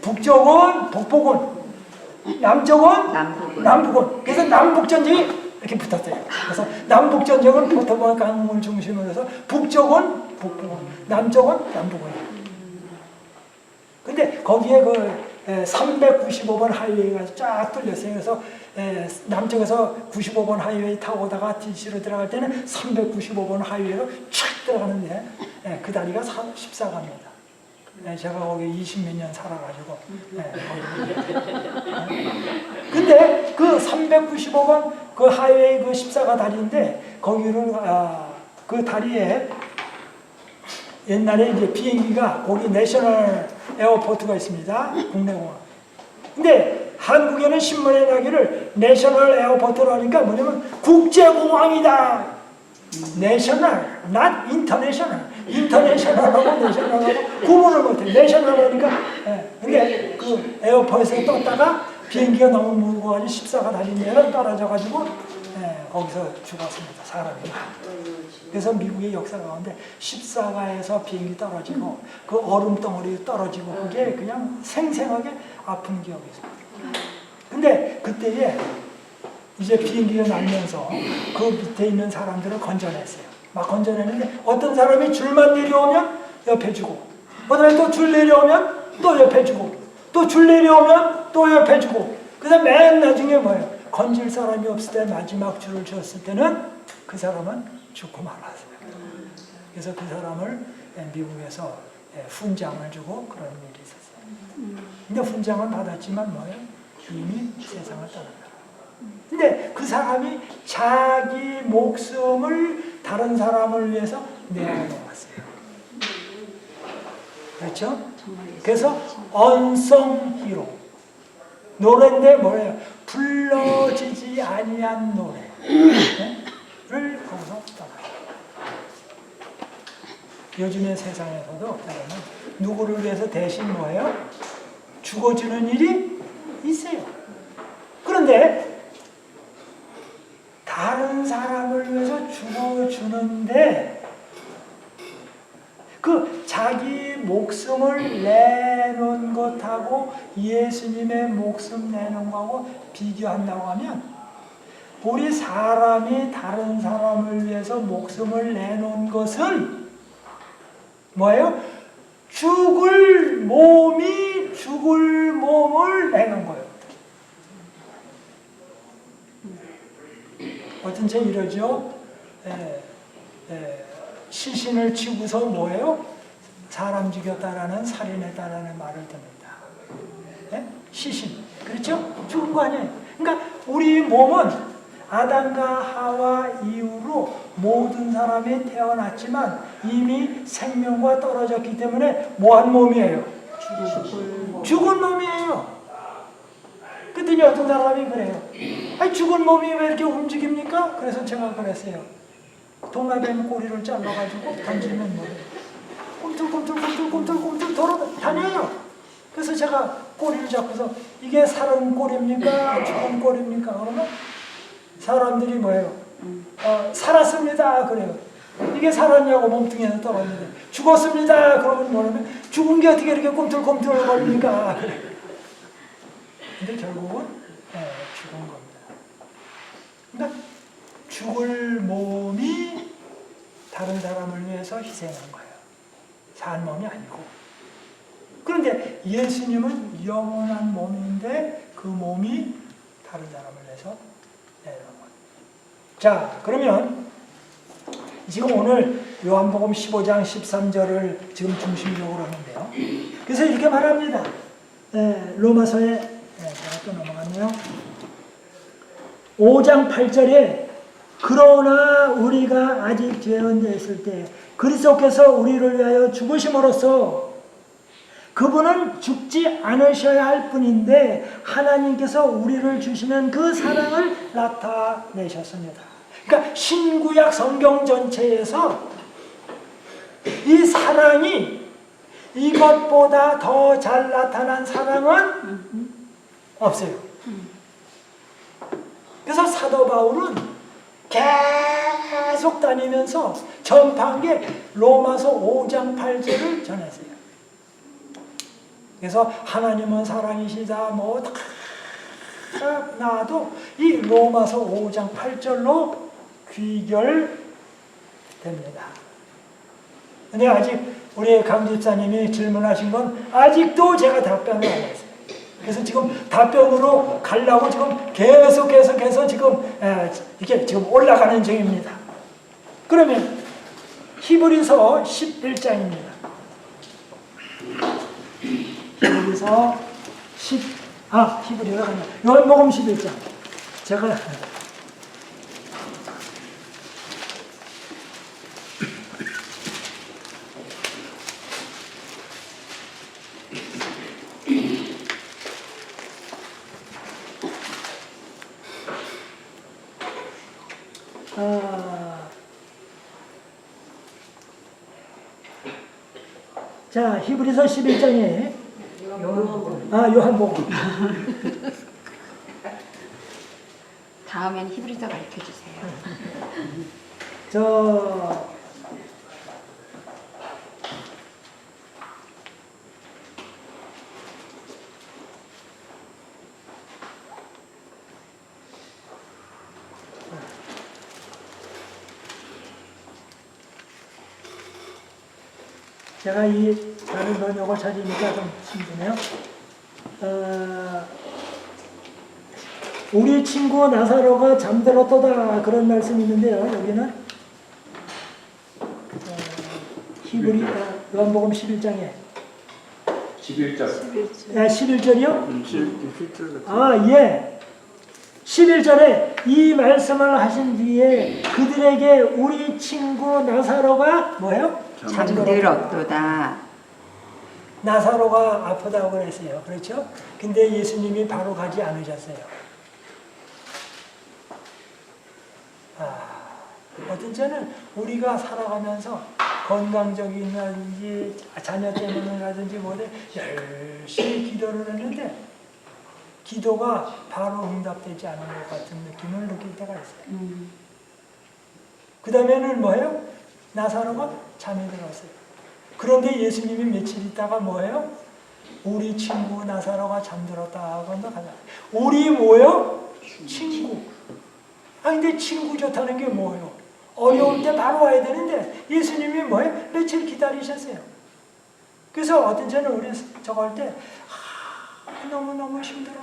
북쪽은 북부군, 남쪽은 남부군. 그래서 남북 전쟁이 이렇게 붙었어요. 그래서 남북 전쟁은 포토마 강을 중심으로 해서 북쪽은 북부군, 남쪽은 남부군. 근데 거기에 그 395번 하이웨이가 쫙 뚫렸어요. 그래서 남쪽에서 95번 하이웨이 타고 오다가 DC로 들어갈 때는 395번 하이웨이로 쫙 들어가는데 그 다리가 14가입니다. 제가 거기 20몇 년 살아가지고. 근데 그 395번 그 하이웨이 그 14가 다리인데 거기를 그 다리에 옛날에 이제 비행기가 거기 내셔널 에어포트가 있습니다. 국내공항. 근데 한국에는 신문에 나기를 내셔널 에어포트로 하니까 뭐냐면 국제공항이다. 내셔널, not international. 인터내셔널하고 내셔널하고 구분을 못해. 내셔널 하니까. 근데 그 에어포트에서 떴다가 비행기가 너무 무거워가지고 14가 달린 데는 떨어져가지고 거기서 죽었습니다. 사람이. 그래서 미국의 역사 가운데 14가에서 비행기 떨어지고 그 얼음덩어리 떨어지고 그게 그냥 생생하게 아픈 기억이 있습니다. 근데 그때에 이제 비행기가 날면서 그 밑에 있는 사람들을 건져냈어요. 막 건져냈는데 어떤 사람이 줄만 내려오면 옆에 주고 그다음에 또 줄 내려오면 또 옆에 주고 또 줄 내려오면 또 옆에 주고 그다음 맨 나중에 뭐예요? 건질 사람이 없을 때 마지막 줄을 줬을 때는 그 사람은 죽고 말았어요. 그래서 그 사람을 미국에서 훈장을 주고 그런 일이 있었어요. 근데 훈장을 받았지만 뭐예요? 이미 세상을 떠났다. 근데 그 사람이 자기 목숨을 다른 사람을 위해서 내어놓았어요. 그렇죠? 그래서 언성 히로 노래인데 뭐예요? 불러지지 아니한 노래를 거기서 떠나요. 요즘의 세상에서도 어쩌면 누구를 위해서 대신 뭐예요? 죽어주는 일이 있어요. 그런데 다른 사람을 위해서 죽어주는데 그 자기 목숨을 내놓은 것하고 예수님의 목숨 내놓은 거하고 비교한다고 하면 우리 사람이 다른 사람을 위해서 목숨을 내놓은 것은 뭐예요? 죽을 몸이 죽을 몸을 내놓은 거예요. 어떤 책 이러죠? 시신을 치고서 뭐예요? 사람 죽였다라는 살인했다라는 말을 듣는다. 시신. 그렇죠? 죽은 거 아니에요. 그러니까 우리 몸은 아담과 하와 이후로 모든 사람이 태어났지만 이미 생명과 떨어졌기 때문에 뭐한 몸이에요? 죽은 몸이에요. 그랬더니 어떤 사람이 그래요. 아니 죽은 몸이 왜 이렇게 움직입니까? 그래서 제가 그랬어요. 동화뱀 꼬리를 잘라가지고 던지면 뭐예요? 꿈틀꿈틀 돌아다녀요. 그래서 제가 꼬리를 잡고서 이게 살은 꼬리입니까? 죽은 꼬리입니까? 그러면 사람들이 뭐예요? 살았습니다. 그래요. 이게 살았냐고 몸뚱이에서 떨어지는데 죽었습니다. 그러면 뭐냐면 죽은 게 어떻게 이렇게 꿈틀꿈틀 거립니까? 그래. 근데 결국은 죽은 겁니다. 그러니까 죽을 몸이 다른 사람을 위해서 희생한 거예요. 산 몸이 아니고. 그런데 예수님은 영원한 몸인데 그 몸이 다른 사람을 위해서 내놓은 거예요. 자, 그러면 지금 오늘 요한복음 15장 13절을 지금 중심적으로 하는데요. 그래서 이렇게 말합니다. 로마서에 제가 또 넘어갔네요. 5장 8절에 그러나 우리가 아직 죄인되어 있을 때 그리스도께서 우리를 위하여 죽으심으로써 그분은 죽지 않으셔야 할 뿐인데 하나님께서 우리를 주시는 그 사랑을 나타내셨습니다. 그러니까 신구약 성경 전체에서 이 사랑이 이것보다 더 잘 나타난 사랑은 없어요. 그래서 사도 바울은 계속 다니면서 전파한 게 로마서 5장 8절을 전했어요. 그래서 하나님은 사랑이시다 뭐 다 나와도 이 로마서 5장 8절로 귀결됩니다. 근데 아직 우리 강 집사님이 질문하신 건 아직도 제가 답변을 안 했어요. 그래서 지금 답변으로 가려고 지금 계속해서 지금 이게 지금 올라가는 중입니다. 그러면 히브리서 11장입니다. 히브리서 히브리가 아니라 요한복음 11장. 제가 자, 히브리서 11장에 요한복음. 다음엔 히브리서 가르쳐 주세요. 저 제가 이 다른 번역을 찾으니까 좀 힘드네요. 우리 친구 나사로가 잠들었도다 그런 말씀이 있는데요. 여기는 요한복음 11장에 11절. 11절이요? 7절 예. 11절에 이 말씀을 하신 뒤에 그들에게 우리 친구 나사로가 뭐예요? 잠들었도다. 나사로가 아프다고 그랬어요. 그렇죠? 근데 예수님이 바로 가지 않으셨어요. 어떤 때는 우리가 살아가면서 건강적이라든지 자녀 때문이라든지 뭐든 열심히 기도를 했는데 기도가 바로 응답되지 않은 것 같은 느낌을 느낄 때가 있어요. 그 다음에는 뭐예요? 나사로가 잠이 들었어요. 그런데 예수님이 며칠 있다가 뭐예요? 우리 친구 나사로가 잠들었다 하고 가자. 우리 뭐예요? 친구. 근데 친구 좋다는 게 뭐예요? 어려울 때 바로 와야 되는데 예수님이 뭐예요? 며칠 기다리셨어요. 그래서 어떤 저는 우리 저거 할 때 너무너무 힘들어.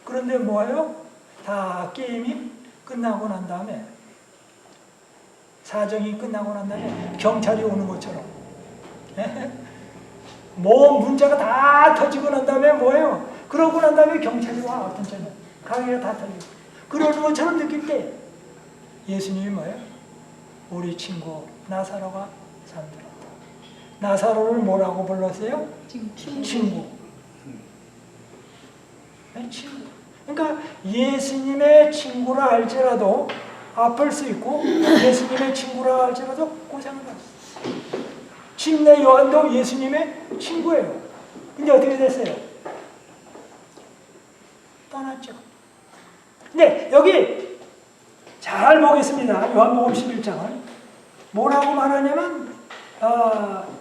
그런데 뭐예요? 다 게임이 끝나고 난 다음에 사정이 끝나고 난 다음에 경찰이 오는 것처럼 뭐 문제가 다 터지고 난 다음에 뭐예요? 그러고 난 다음에 경찰이 와. 어떤 저는 가게가 다 터지고 그러는 것처럼 느낄 때 예수님이 뭐예요? 우리 친구 나사로가 잠들었다. 나사로를 뭐라고 불렀어요? 친구. 친구. 그러니까 예수님의 친구라 할지라도 아플 수 있고 예수님의 친구라 할지라도 고생을 했어요. 침례 요한도 예수님의 친구예요. 근데 어떻게 됐어요? 떠났죠. 근데 여기 잘 보겠습니다. 요한복음 11장을 뭐라고 말하냐면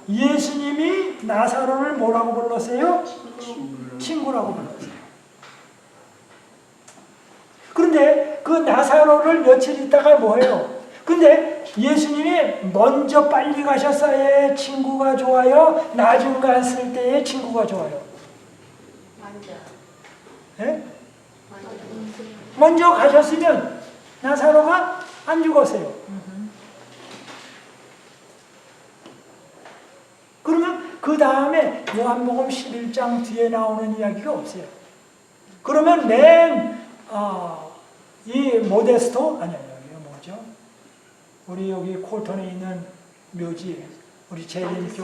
예수님이 나사로를 뭐라고 불렀어요? 친구라고 불렀어요. 그런데 그 나사로를 며칠 있다가 뭐예요? 근데 예수님이 먼저 빨리 가셨어야 친구가 좋아요? 나중 갔을 때의 친구가 좋아요? 네? 먼저 가셨으면 나사로가 안 죽었어요. 그러면 그 다음에 요한복음 11장 뒤에 나오는 이야기가 없어요. 그러면 이 모데스토 아니요 여기 뭐죠? 우리 여기 콜톤에 있는 묘지 우리 재림교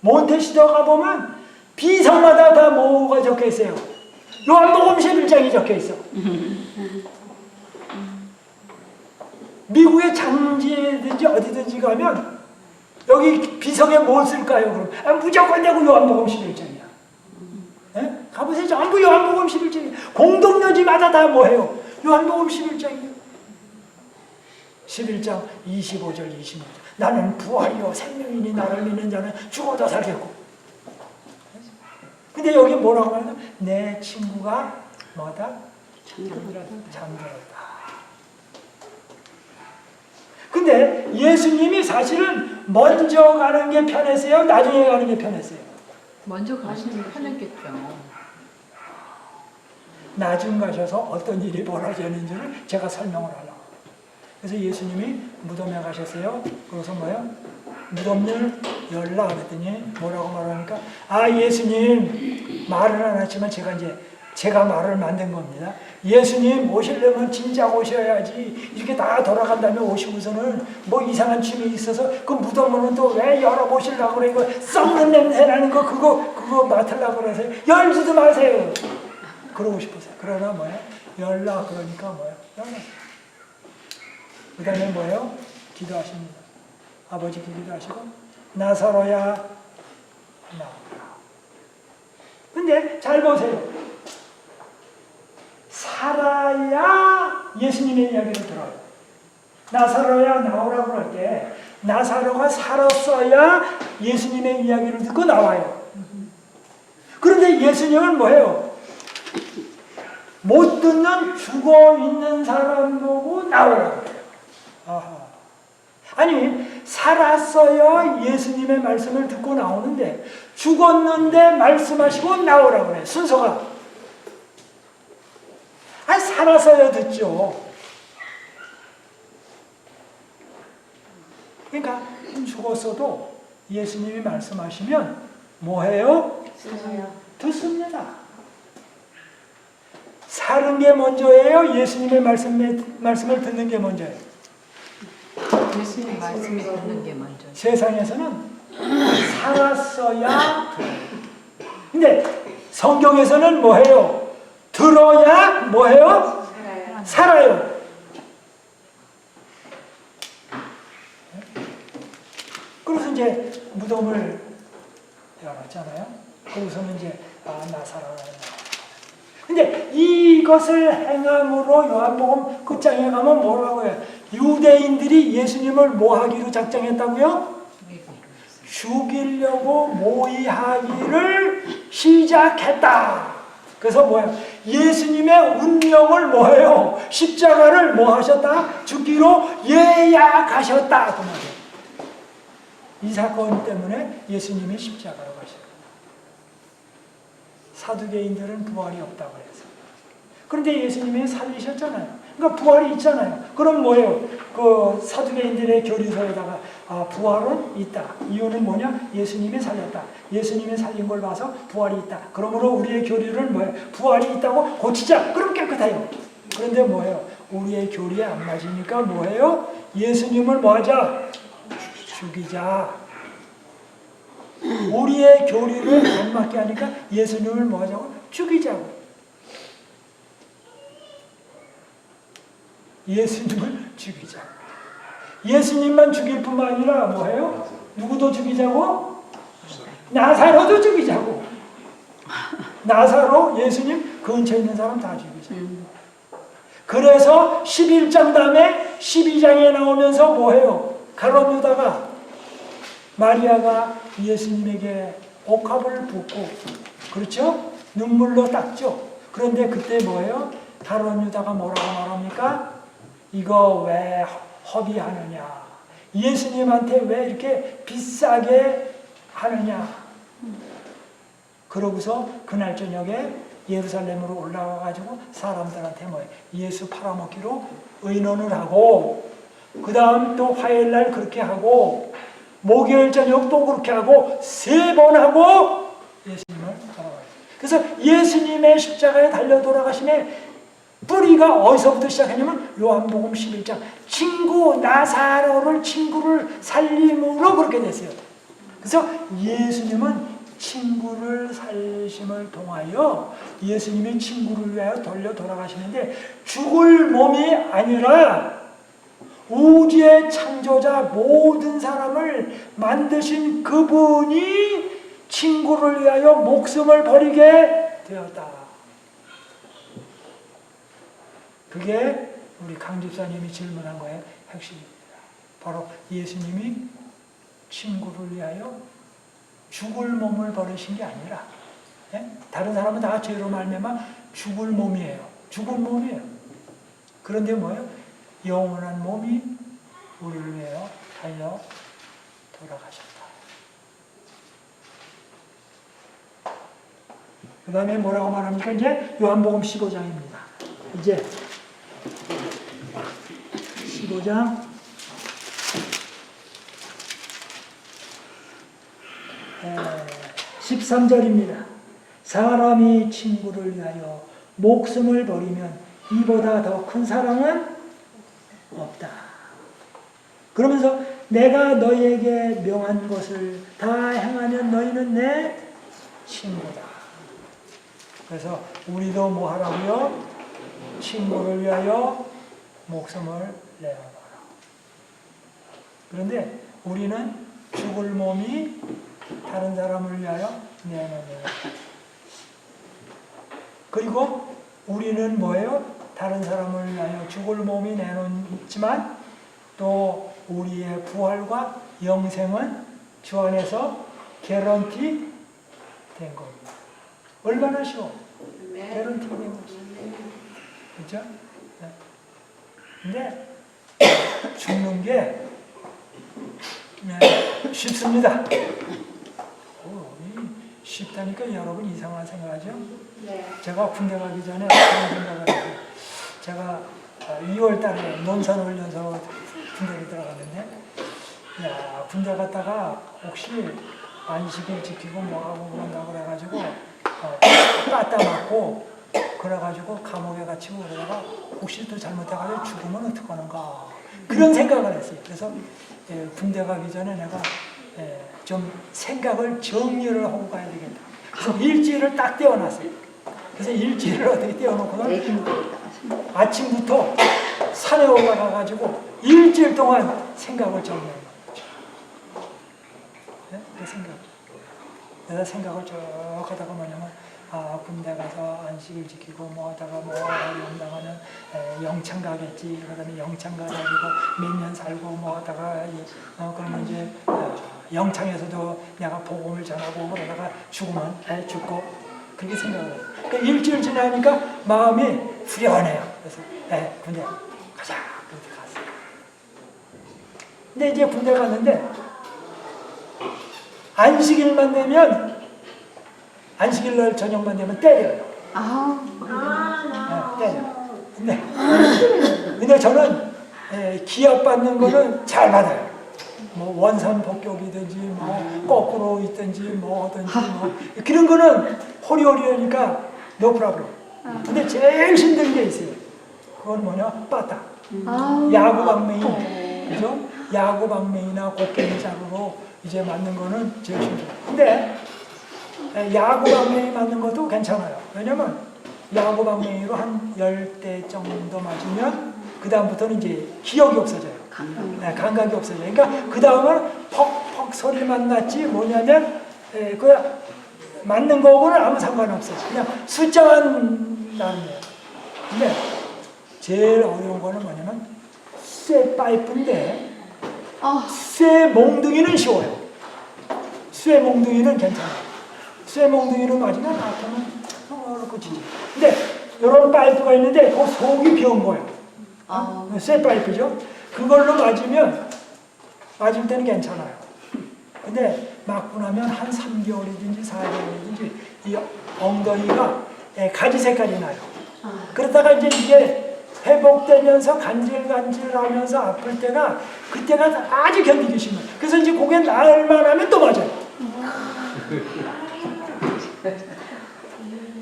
몬테시도 가보면 비성마다 다 뭐가 적혀 있어요? 요한복음 11장이 적혀 있어. 미국의 장지든지 어디든지 가면 여기 비석에 뭘 쓸까요? 그럼 무조건 내고 요한복음 11장이야. 네? 가보세요. 전부 요한복음 11장이에요. 공동묘지마다 다 뭐예요? 요한복음 11장이에요. 11장 25절 26절 나는 부활이요 생명이니 나를 믿는 자는 죽어도 살겠고. 근데 여기 뭐라고 하냐? 내 친구가 뭐다? 잠들었다. 근데 예수님이 사실은 먼저 가는 게 편했어요? 나중에 가는 게 편했어요? 먼저 가시는 게 편했겠죠. 나중 가셔서 어떤 일이 벌어졌는지를 제가 설명을 하려고. 그래서 예수님이 무덤에 가셨어요. 그래서 뭐요? 무덤을 열라 그랬더니 뭐라고 말하니까 예수님 말을 안 하지만 제가 말을 만든 겁니다. 예수님 오시려면 진작 오셔야지 이렇게 다 돌아간 다음에 오시고서는 뭐 이상한 춤이 있어서 그 무덤은 또 왜 열어보시려고 그래. 이거 썩는 냄새 나는 거 그거 맡으려고 그러세요. 열지도 마세요. 그러고 싶었어요. 그러나 뭐예요? 열라 그러니까 뭐예요? 열라. 그 다음에 뭐예요? 기도하십니다. 아버지께 기도하시고 나사로야 나오라. 근데 잘 보세요. 살아야 예수님의 이야기를 들어요. 나사로야 나오라고 할 때 나사로가 살았어야 예수님의 이야기를 듣고 나와요. 그런데 예수님은 뭐예요? 못 듣는 죽어있는 사람 보고 나오라고 해요. 아니 살았어야 예수님의 말씀을 듣고 나오는데 죽었는데 말씀하시고 나오라고 해요. 순서가. 살아서야 듣죠. 그러니까 죽었어도 예수님이 말씀하시면 뭐해요? 듣습니다. 사는 게 먼저예요? 예수님의 말씀을 듣는 게 먼저예요? 예수님 말씀이 듣는 게 먼저. 세상에서는 살았어야 근데 성경에서는 뭐해요? 들어야 뭐해요? 살아요. 그래서 이제 무덤을 열었잖아요. 거기서는 이제 나사로라. 근데 이것을 행함으로 요한복음 끝장에 가면 뭐라고 해요? 유대인들이 예수님을 뭐 하기로 작정했다고요? 죽이려고 모의하기를 시작했다. 그래서 뭐예요? 예수님의 운명을 뭐예요? 십자가를 뭐 하셨다? 죽기로 예약하셨다. 그 말이에요. 이 사건 때문에 예수님이 십자가로 가셨다. 사두개인들은 부활이 없다고 해서. 그런데 예수님이 살리셨잖아요. 그러니까 부활이 있잖아요. 그럼 뭐예요? 그 사두개인들의 교리서에다가 부활은 있다. 이유는 뭐냐? 예수님이 살렸다. 예수님이 살린 걸 봐서 부활이 있다. 그러므로 우리의 교리를 뭐예요? 부활이 있다고 고치자. 그럼 깨끗해요. 그런데 뭐예요? 우리의 교리에 안 맞으니까 뭐예요? 예수님을 뭐하자? 죽이자. 우리의 교리를 안 맞게 하니까 예수님을 뭐하자고? 죽이자고. 예수님을 죽이자. 예수님만 죽일 뿐만 아니라 뭐예요? 누구도 죽이자고? 나사로도 죽이자고. 나사로, 예수님 근처에 있는 사람 다 죽이자고. 그래서 11장 다음에 12장에 나오면서 뭐해요? 가룟 유다가 마리아가 예수님에게 옥합을 붓고 그렇죠? 눈물로 닦죠. 그런데 그때 뭐예요? 가룟 유다가 뭐라고 말합니까? 이거 왜 허비하느냐? 예수님한테 왜 이렇게 비싸게 하느냐? 그러고서 그날 저녁에 예루살렘으로 올라가가지고 사람들한테 뭐예요? 예수 팔아먹기로 의논을 하고 그 다음 또 화요일날 그렇게 하고 목요일 저녁 또 그렇게 하고 3번 하고 예수님을 팔아가요. 그래서 예수님의 십자가에 달려 돌아가심에 뿌리가 어디서부터 시작하냐면 요한복음 11장 친구 나사로를 친구를 살림으로 그렇게 됐어요. 그래서 예수님은 친구를 살리심을 통하여 예수님이 친구를 위하여 돌려 돌아가시는데 죽을 몸이 아니라 우주의 창조자 모든 사람을 만드신 그분이 친구를 위하여 목숨을 버리게 되었다. 그게 우리 강 집사님이 질문한 거예요. 핵심입니다. 바로 예수님이 친구를 위하여 죽을 몸을 버리신 게 아니라 다른 사람은 다 죄로 말미암아 죽을 몸이에요. 죽은 몸이에요. 그런데 뭐예요? 영원한 몸이 우리를 위하여 달려 돌아가셨다. 그 다음에 뭐라고 말합니까? 이제 요한복음 15장입니다. 이제 15장 13절입니다. 사람이 친구를 위하여 목숨을 버리면 이보다 더 큰 사랑은 없다. 그러면서 내가 너희에게 명한 것을 다 행하면 너희는 내 친구다. 그래서 우리도 뭐 하라고요? 친구를 위하여 목숨을 내어라. 그런데 우리는 죽을 몸이 다른 사람을 위하여 내놓는. 그리고 우리는 뭐예요? 다른 사람을 위하여 죽을 몸이 내놓지만 또 우리의 부활과 영생은 주 안에서 개런티 된 겁니다. 얼마나 쉬워? 개런티 된 거죠. 그렇죠? 네. 근데 죽는 게 쉽습니다. 쉽다니까 여러분 이상한 생각하죠? 네. 제가 군대 가기 전에 그런 생각을 했어요. 제가 2월 달에 논산훈련소 군대를 들어갔는데, 야, 군대 갔다가 혹시 안식일 지키고 뭐하고 그런다고 그래가지고, 빠따 맞고, 그래가지고 감옥에 갇히고 그러다가 혹시 또 잘못해가지고 죽으면 어떡하는가. 그런 생각을 했어요. 그래서 군대 가기 전에 내가 좀 생각을 정리를 하고 가야 되겠다. 그래서 일지를 딱 떼어놨어요. 그래서 일지를 어떻게 떼어놓고는 아침부터 산에 올라가가지고 일주일 동안 생각을 정리한 거죠. 네? 그 생각. 내가 생각을 쭉 하다가 뭐냐면, 군대 가서 안식일 지키고 뭐 하다가 뭐 영당하면 영창 가겠지. 그 다음에 영창 가가지고 몇 년 살고 뭐 하다가 그러면 이제 영창에서도 내가 복음을 전하고 그러다가 죽으면 죽고 그렇게 생각을 해요. 그러니까 일주일 지나니까 마음이 후련해요. 그래서 군대 가자 그렇게 갔어요. 근데 이제 군대 갔는데 안식일만 되면 안식일 날 저녁만 되면 때려요. 때려요. 근데 저는 기합 받는 거는 잘 받아요. 뭐 원산 복격이든지 뭐 거꾸로 있든지 뭐 하든지 뭐 그런 거는 호리호리하니까 no problem. 근데 제일 힘든 게 있어요. 그건 뭐냐? 빠따. 야구 방맹이, 그죠? 야구 방맹이나 곡괭이 자루로 이제 맞는 거는 제일 힘들어요. 근데 야구 방맹이 맞는 것도 괜찮아요. 왜냐면 야구 방맹이로 한 10대 정도 맞으면 그 다음부터는 이제 기억이 없어져요. 감각이 없어져요. 그러니까 그 다음은 퍽퍽 소리만 났지 뭐냐면 그 맞는 거고는 아무 상관없어요. 그냥 숫자만 나는 거예요. 근데 제일 어려운 거는 뭐냐면 쇠 파이프인데 쇠 몽둥이는 쉬워요. 쇠 몽둥이는 괜찮아요. 쇠 몽둥이로 맞으면 아프면 그렇고 지지. 근데 이런 파이프가 있는데 그 속이 비운 거예요. 쇠 파이프죠. 그걸로 맞을 때는 괜찮아요. 근데 맞고 나면 한 3개월이든지 4개월이든지 이 엉덩이가 가지 색깔이 나요. 그러다가 이게 회복되면서 간질간질하면서 아플 때가 그때가 아주 견디기 심해요. 그래서 이제 그게 나을만 하면 또 맞아요.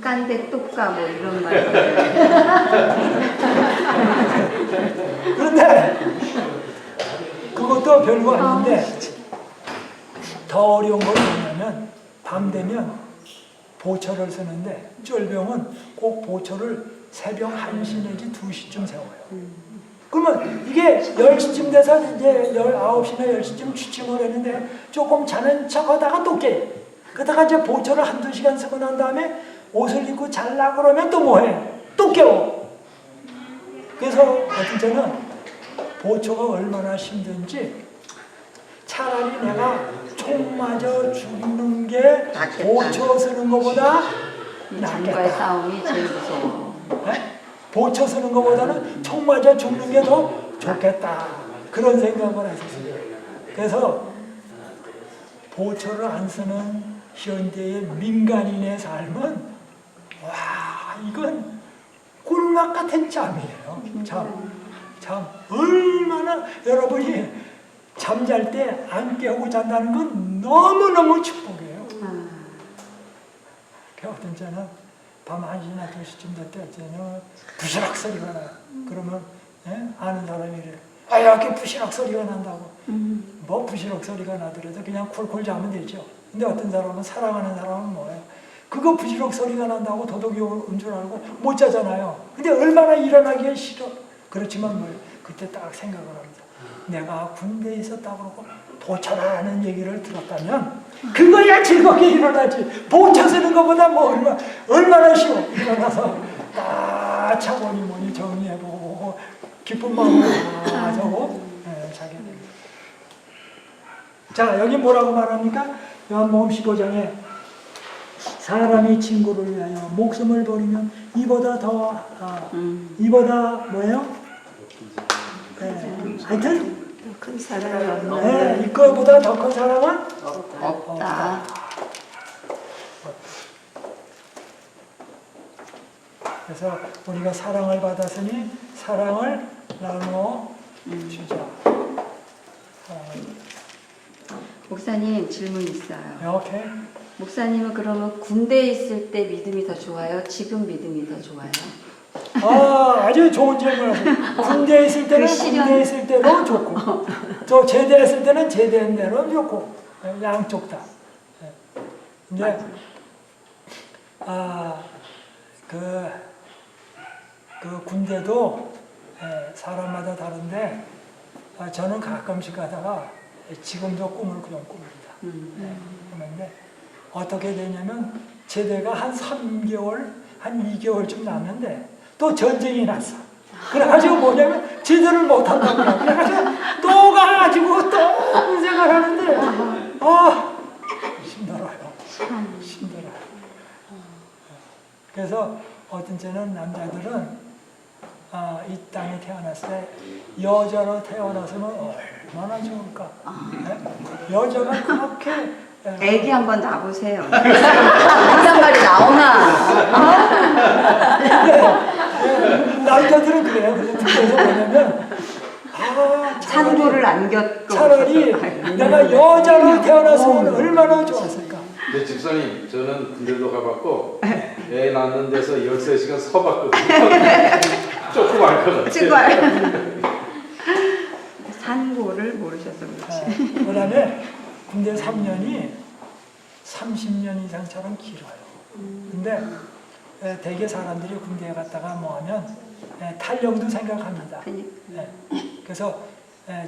깐데 뚝까 뭐 이런 말. 그런데 그것도 별거 아닌데 더 어려운 건 뭐냐면 밤 되면 보초를 쓰는데 쫄병은 꼭 보초를 새벽 1시 내지 2시쯤 세워요. 그러면 이게 10시쯤 돼서 이제 9시나 10시쯤 취침을 했는데 조금 자는 척 하다가 또 깨요. 그러다가 이제 보초를 1-2시간 쓰고 난 다음에 옷을 입고 잘라 그러면 또 뭐해? 또 깨워. 그래서 어떤 때는 보초가 얼마나 힘든지 차라리 내가 총 맞아 죽는 게 보초 쓰는 것보다 죽음과의 싸움이 제일 무서워. 보초 쓰는 것보다는 총 맞아 죽는 게 더 좋겠다. 그런 생각을 했었어요. 그래서 보초를 안 쓰는 현대의 민간인의 삶은 와 이건 꿀맛 같은 잠이에요. 참 얼마나 여러분이 잠잘 때 안 깨우고 잔다는 건 너무너무 축복이에요. 어떤 때는 밤 1시나 2시쯤 될 때 어쩌면 부시락 소리가 나요. 그러면 아는 사람이 이래. 아 이렇게 부시락 소리가 난다고. 뭐 부시락 소리가 나더라도 그냥 콜콜 자면 되죠. 근데 어떤 사람은 사랑하는 사람은 뭐예요? 그거 부시락 소리가 난다고 도둑이 온 줄 알고 못 자잖아요. 근데 얼마나 일어나기가 싫어. 그렇지만 뭐예요? 그때 딱 생각을 합니다. 내가 군대에 있었다고 그러고 보초라는 얘기를 들었다면 그거야 즐겁게 일어나지. 보초 쓰는 것보다 뭐 얼마나 쉬워. 일어나서 딱 차고니 뭐니 정리해보고 기쁜 마음으로 저거 자게 됩니다. 자 여기 뭐라고 말합니까? 요한복음 15장에 사람이 친구를 위하여 목숨을 버리면 이보다 뭐예요? 하여튼 큰 사랑이 없는 이거보다 더 큰 사랑은 없다. 그래서 우리가 사랑을 받았으니 사랑을 나누어 주자. 목사님 질문 있어요. 이렇게 목사님은 그러면 군대에 있을 때 믿음이 더 좋아요? 지금 믿음이 더 좋아요? 아주 좋은 질문이에요. 군대에 있을 때는 군대에 있을 때로 좋고 또 제대했을 때는 제대한 대로 좋고 양쪽 다. 근데 그 군대도 사람마다 다른데 저는 가끔씩 가다가 지금도 꿈을 좀 꿉니다. 꾸는데 어떻게 되냐면 제대가 한 3개월, 한 2개월쯤 남는데 또 전쟁이 났어. 그래가지고 뭐냐면 제대를 못한다고 그래가지고 또 가가지고 또 군생활 하는데 힘들어요. 힘들어요. 그래서 어떤 때는 남자들은 이 땅에 태어났을 때 여자로 태어났으면 얼마나 좋을까. 여자가 그렇게 애기 한번 낳아보세요. 그런 말이 나오나? 남자들은 그래요. 그래서 뭐냐면 산고를 안겼고 차라리 내가 여자로 태어났으면 얼마나 좋았을까. 네, 집사님, 저는 군대도 가봤고 애 낳는 데서 13시간 서봤거든요. 조금 알 것 같아요. 산고를 모르셔서 그렇지. 그다음에 군대 3년이 30년 이상처럼 길어요. 근데 대개 사람들이 군대에 갔다가 뭐 하면 탈영도 생각합니다. 그래서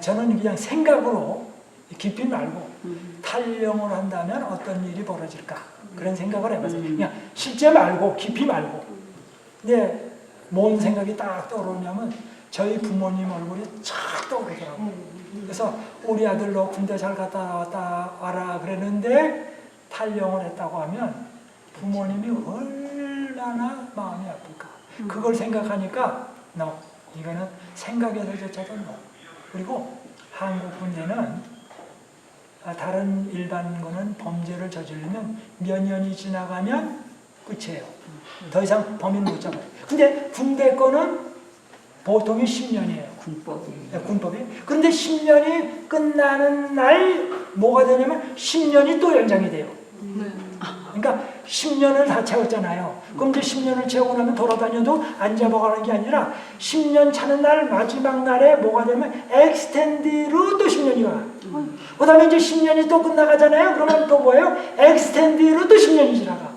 저는 그냥 생각으로 깊이 말고 탈영을 한다면 어떤 일이 벌어질까 그런 생각을 해봤어요. 그냥 실제 말고 깊이 말고. 근데 뭔 생각이 딱 떠오르냐면 저희 부모님 얼굴이 착 떠오르더라고요. 그래서 우리 아들 너 군대 잘 갔다 왔다 와라 그랬는데 탈영을 했다고 하면 부모님이 얼마나 마음이 아플까. 그걸 생각하니까 이거는 생각에서조차도 그리고 한국 군대는 다른 일반 거는 범죄를 저지르면 몇 년이 지나가면 끝이에요. 더 이상 범인 못 잡아요. 근데 군대 거는 보통이 10년이에요. 군법이. 그런데 10년이 끝나는 날 뭐가 되냐면 10년이 또 연장이 돼요. 그러니까 10년을 다 채웠잖아요. 그럼 이제 10년을 채우고 나면 돌아다녀도 안 잡아가는 게 아니라 10년 차는 날 마지막 날에 뭐가 되면 엑스텐드로 또 10년이 가. 그 다음에 이제 10년이 또 끝나가잖아요. 그러면 또 뭐예요? 엑스텐드로 또 10년이 지나가.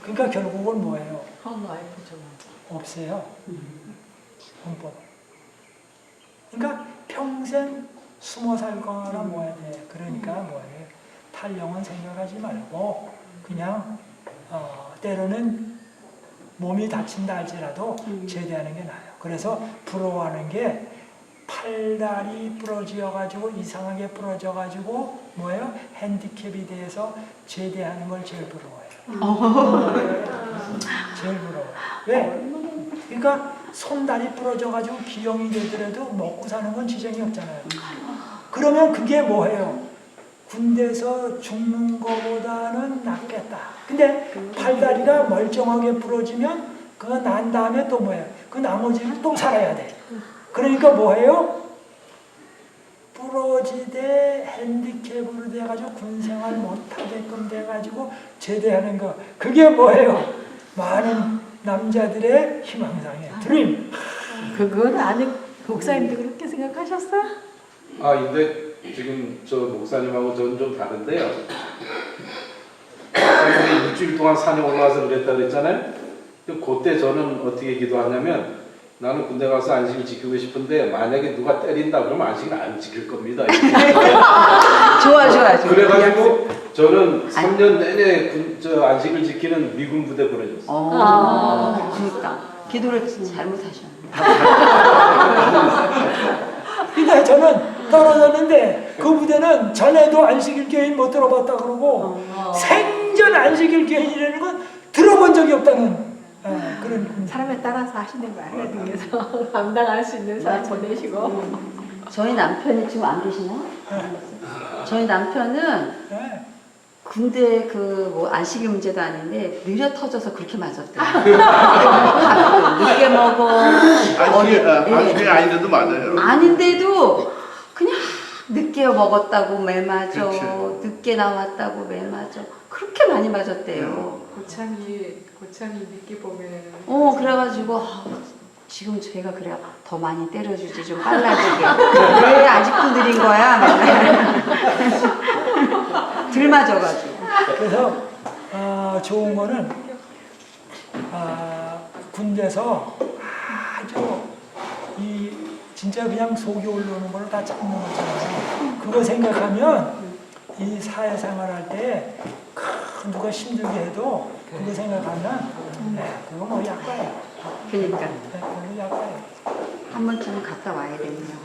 그러니까 결국은 뭐예요? 없어요. 헌법. 그러니까 평생 숨어 살거나 뭐야 돼. 그러니까 뭐예요? 탈영은 생각하지 말고 그냥 때로는 몸이 다친다 할지라도 제대하는 게 나아요. 그래서 부러워하는 게 팔다리 부러져가지고 이상하게 부러져가지고 뭐예요? 핸디캡이 돼서 제대하는 걸 제일 부러워해요. 제일 부러워요. 왜? 그러니까 손다리 부러져가지고 기형이 되더라도 먹고 사는 건 지장이 없잖아요. 그러면 그게 뭐예요? 군대에서 죽는 거보다는 낫겠다. 근데 팔다리가 멀쩡하게 부러지면 그거 난 다음에 또 뭐예요? 그 나머지를 또 살아야 돼. 그러니까 뭐예요? 부러지되 핸디캡으로 돼가지고 군생활 못하게끔 돼가지고 제대하는 거. 그게 뭐예요? 많은 남자들의 희망상이에요. 드림. 그건 아니 목사님도 그렇게 생각하셨어요? 아 근데 지금 저 목사님하고 저는 좀 다른데요. 목사님이 일주일 동안 산에 올라와서 그랬다 그랬잖아요. 그때 저는 어떻게 기도하냐면 나는 군대 가서 안식을 지키고 싶은데 만약에 누가 때린다 그러면 안식을 안 지킬 겁니다. 좋아. 그래가지고 저는 3년 내내 안식을 지키는 미군 부대 보내줬어요. 그러니까 기도를 잘못하셨네. 근데 저는 떨어졌는데 그 부대는 전에도 안식일 교인 못 들어봤다 그러고 생전 안식일 교인이라는 건 들어본 적이 없다는 그런 사람에 따라서 하시는 거야. 그래서 감당할 수 있는 사람 보내시고. 저희 남편이 지금 안 계시나? 저희 남편은 네. 군대 그 뭐 안식일 문제도 아닌데 느려 터져서 그렇게 맞았대요. 늦게 먹어. 안식이 아닌데도 맞아요. 아닌데도 그냥 늦게 먹었다고 매 맞아. 그렇죠. 늦게 나왔다고 매 맞아. 그렇게 많이 맞았대요. 고참이 늦게 보면 그래가지고 지금 제가 그래요. 더 많이 때려주지 좀 빨라지게. 왜 아직도 느린 거야? 맨날. 들 맞아가지고. 그래서 좋은 거는 군대에서 아주 진짜 그냥 속이 올라오는 거를 다 잡는 거잖아요. 그거 생각하면 이 사회생활 할 때 누가 힘들게 해도 그거 생각하면 그거 뭐 약과예요. 그러니까 그거 약과예요. 한 번쯤은 갔다 와야겠네요.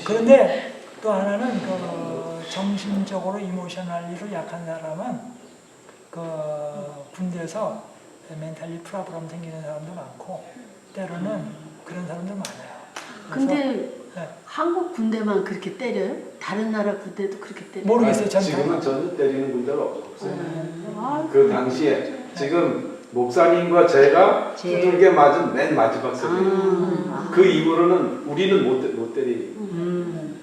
그런데 또 하나는 그 정신적으로 이모셔널리로 약한 사람은 그 군대에서 멘탈리 프로브럼 생기는 사람도 많고 때로는 그런 사람도 많아요. 그래서 근데 네. 한국 군대만 그렇게 때려요? 다른 나라 군대도 그렇게 때려요? 모르겠어요. 전 지금은 전혀 때리는 군대가 없어요. 그 당시에 지금 목사님과 제가 두들겨 맞은 맨 마지막 세대예요. 그 이후로는 우리는 못 때리.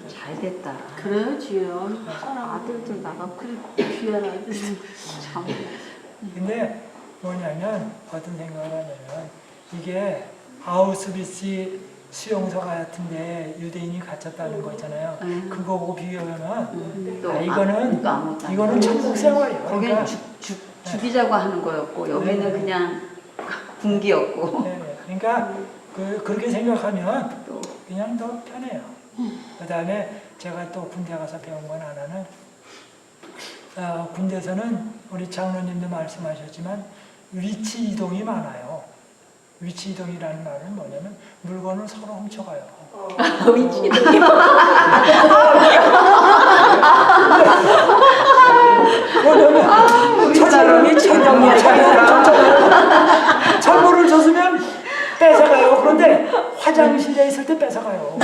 잘 됐다. 그래요, 주여. 아들들 나가 그래 귀한 아들. 참. 근데 뭐냐면 어떤 생각을 하냐면 이게 아우슈비츠 수용소 같은데 유대인이 갇혔다는 거 있잖아요. 그거하고 비교하면 이거는 천국 생활이에요. 거기는 그러니까, 죽이자고 하는 거였고 여기는 그냥 군기였고. 네, 그러니까 그렇게 생각하면 그냥 더 편해요. 그 다음에 제가 또 군대 가서 배운 건 하나는 군대에서는 우리 장로님도 말씀하셨지만 위치 이동이 많아요. 위치 이동이라는 말은 뭐냐면 물건을 서로 훔쳐가요. 위치 뭐냐면 우리 사람이 최정이야. 철물을 줬으면 뺏어가요. 그런데 화장실에 있을 때 뺏어가요.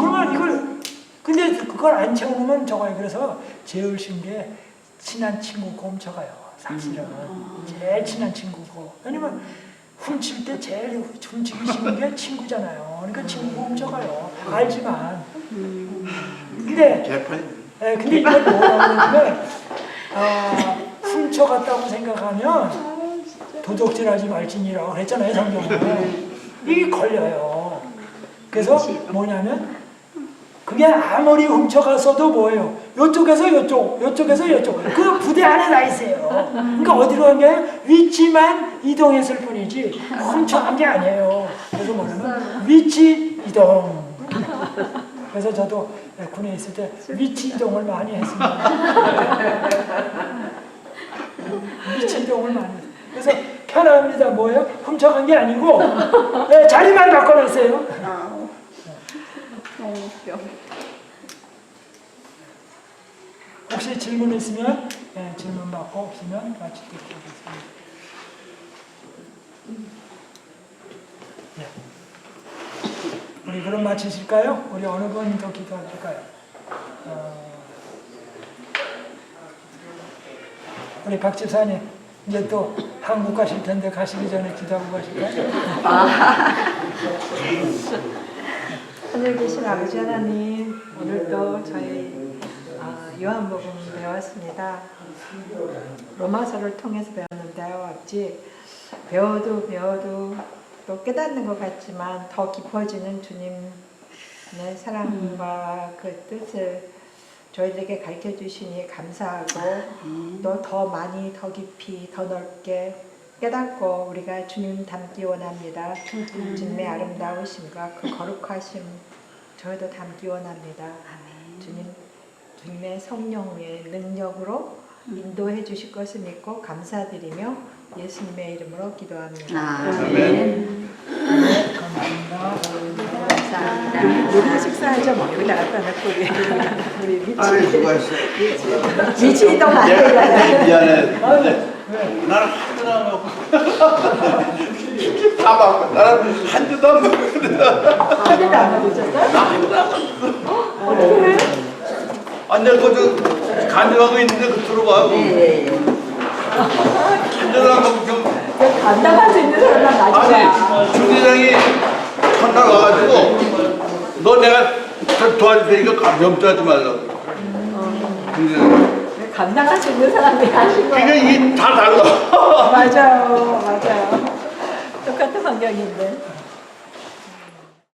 그러면 근데 그걸 안 채워놓으면 저거예요. 그래서 제일 쉬운 게 친한 친구고 훔쳐가요. 사실은 제일 친한 친구고. 왜냐면 훔칠 때 제일 훔치기 쉬운 게 친구잖아요. 그러니까 친구고 훔쳐가요. 알지만. 근데 이걸 뭐라고 하냐면 훔쳐갔다고 생각하면 도둑질하지 말지니라고 그랬잖아요. 성경에. 이게 걸려요. 그래서 뭐냐면 그게 아무리 훔쳐갔어도 뭐예요? 요쪽에서 요쪽, 요쪽에서 요쪽. 그 부대 안에 나 있어요. 그러니까 어디로 간 게 위치만 이동했을 뿐이지 훔쳐간 게 아니에요. 그래서 뭐냐면 위치 이동. 그래서 저도 군에 있을 때 위치 이동을 많이 했습니다. 위치 이동을 많이 했어요. 그래서 편합니다. 뭐예요? 훔쳐간 게 아니고 자리만 바꿔놨어요. 너무 웃겨. 혹시 질문 있으면 질문 받고 없으면 같이 듣겠습니다. 우리 그럼 마치실까요? 우리 어느 분 더 기도하실까요? 우리 박 집사님 이제 또 한국 가실 텐데 가시기 전에 기도하고 가실까요? 하늘 계신 아버지 하나님, 오늘도 저희 요한복음 배웠습니다. 로마서를 통해서 배웠는데요. 아버지 배워도 또 깨닫는 것 같지만 더 깊어지는 주님의 사랑과 그 뜻을 저희들에게 가르쳐 주시니 감사하고 또 더 많이 더 깊이 더 넓게 깨닫고 우리가 주님 닮기 원합니다. 주님의 아름다우심과 그 거룩하심 저희도 닮기 원합니다. 주님의 성령의 능력으로 인도해 주실 것을 믿고 감사드리며 예수님의 이름으로 기도합니다. 아멘. 감사합니다. 우리 식사하죠. 뭐 여기다 갖다 놓고 우리 아니 수고했어. 미치 이동 안 돼. 미안해. 나는 한 주도 안 먹고. 다 먹고. 나는 한 주도 안 먹거든. 하늘도 안 먹으셨어요? 나한 주도 안 먹고. 어떡해? 아니 내가 그 간증하고 있는데 그 들어봐. 네. 한 주도 안 먹고 좀. 감당할 수 있는 사람만 나중에. 아니 중대장이 첫날 와가지고 너 내가 도와줄 테니까 염두하지 말라고. 중대장. 감당할 수 있는 사람이 하신 거예요. 그러니까 이게 다 달라. 맞아요. 똑같은 환경인데.